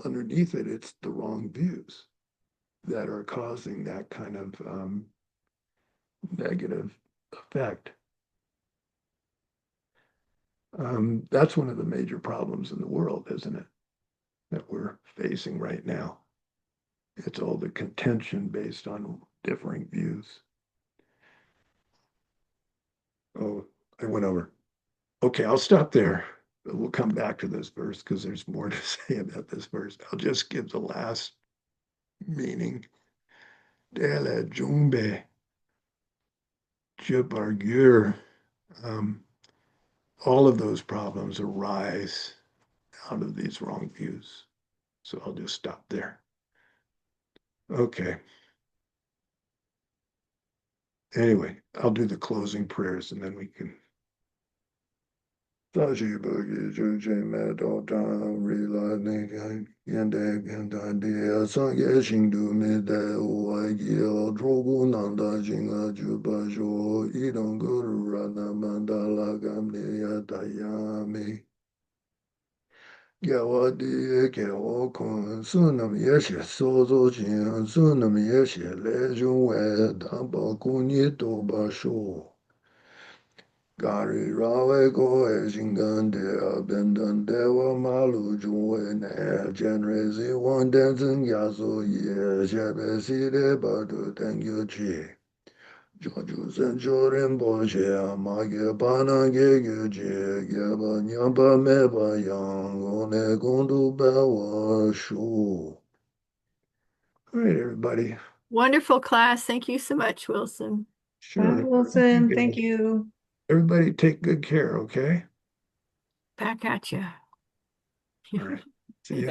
underneath it, it's the wrong views that are causing that kind of negative effect. That's one of the major problems in the world, isn't it? That we're facing right now. It's all the contention based on differing views. Oh, I went over. Okay, I'll stop there. We'll come back to this verse because there's more to say about this verse. I'll just give the last meaning. Dele jumbe jibargur. All of those problems arise out of these wrong views. So I'll just stop there. Okay. Anyway, I'll do the closing prayers and then we can. Tashi Boogie Juji Medo Dana Rila Nigan Yende Ganda Dia Sang Yeshing Du Mide Uagil Drogu Nanda Jinga Jubajo Idon Guru Rana Mandala Gamni Dayami Yawadi Kewo Kun Sunam Yeshe Sozo Jin Sunam Yeshe Lejun We Damba Kunyi Toba Sho Gari rawe go e shingande abendande wa malu juwe ne genrezi one dancing yaso ye shebe si de badu thank you chi. Joju sen jorin bo she amage bana ge ge je ge ba nyamba me ba yang one gundu ba wa shu. All right, everybody. Wonderful class. Thank you so much, Wilson. Bye, Sure. Wilson. Thank you. Everybody take good care, okay? Back at you. All right. See you.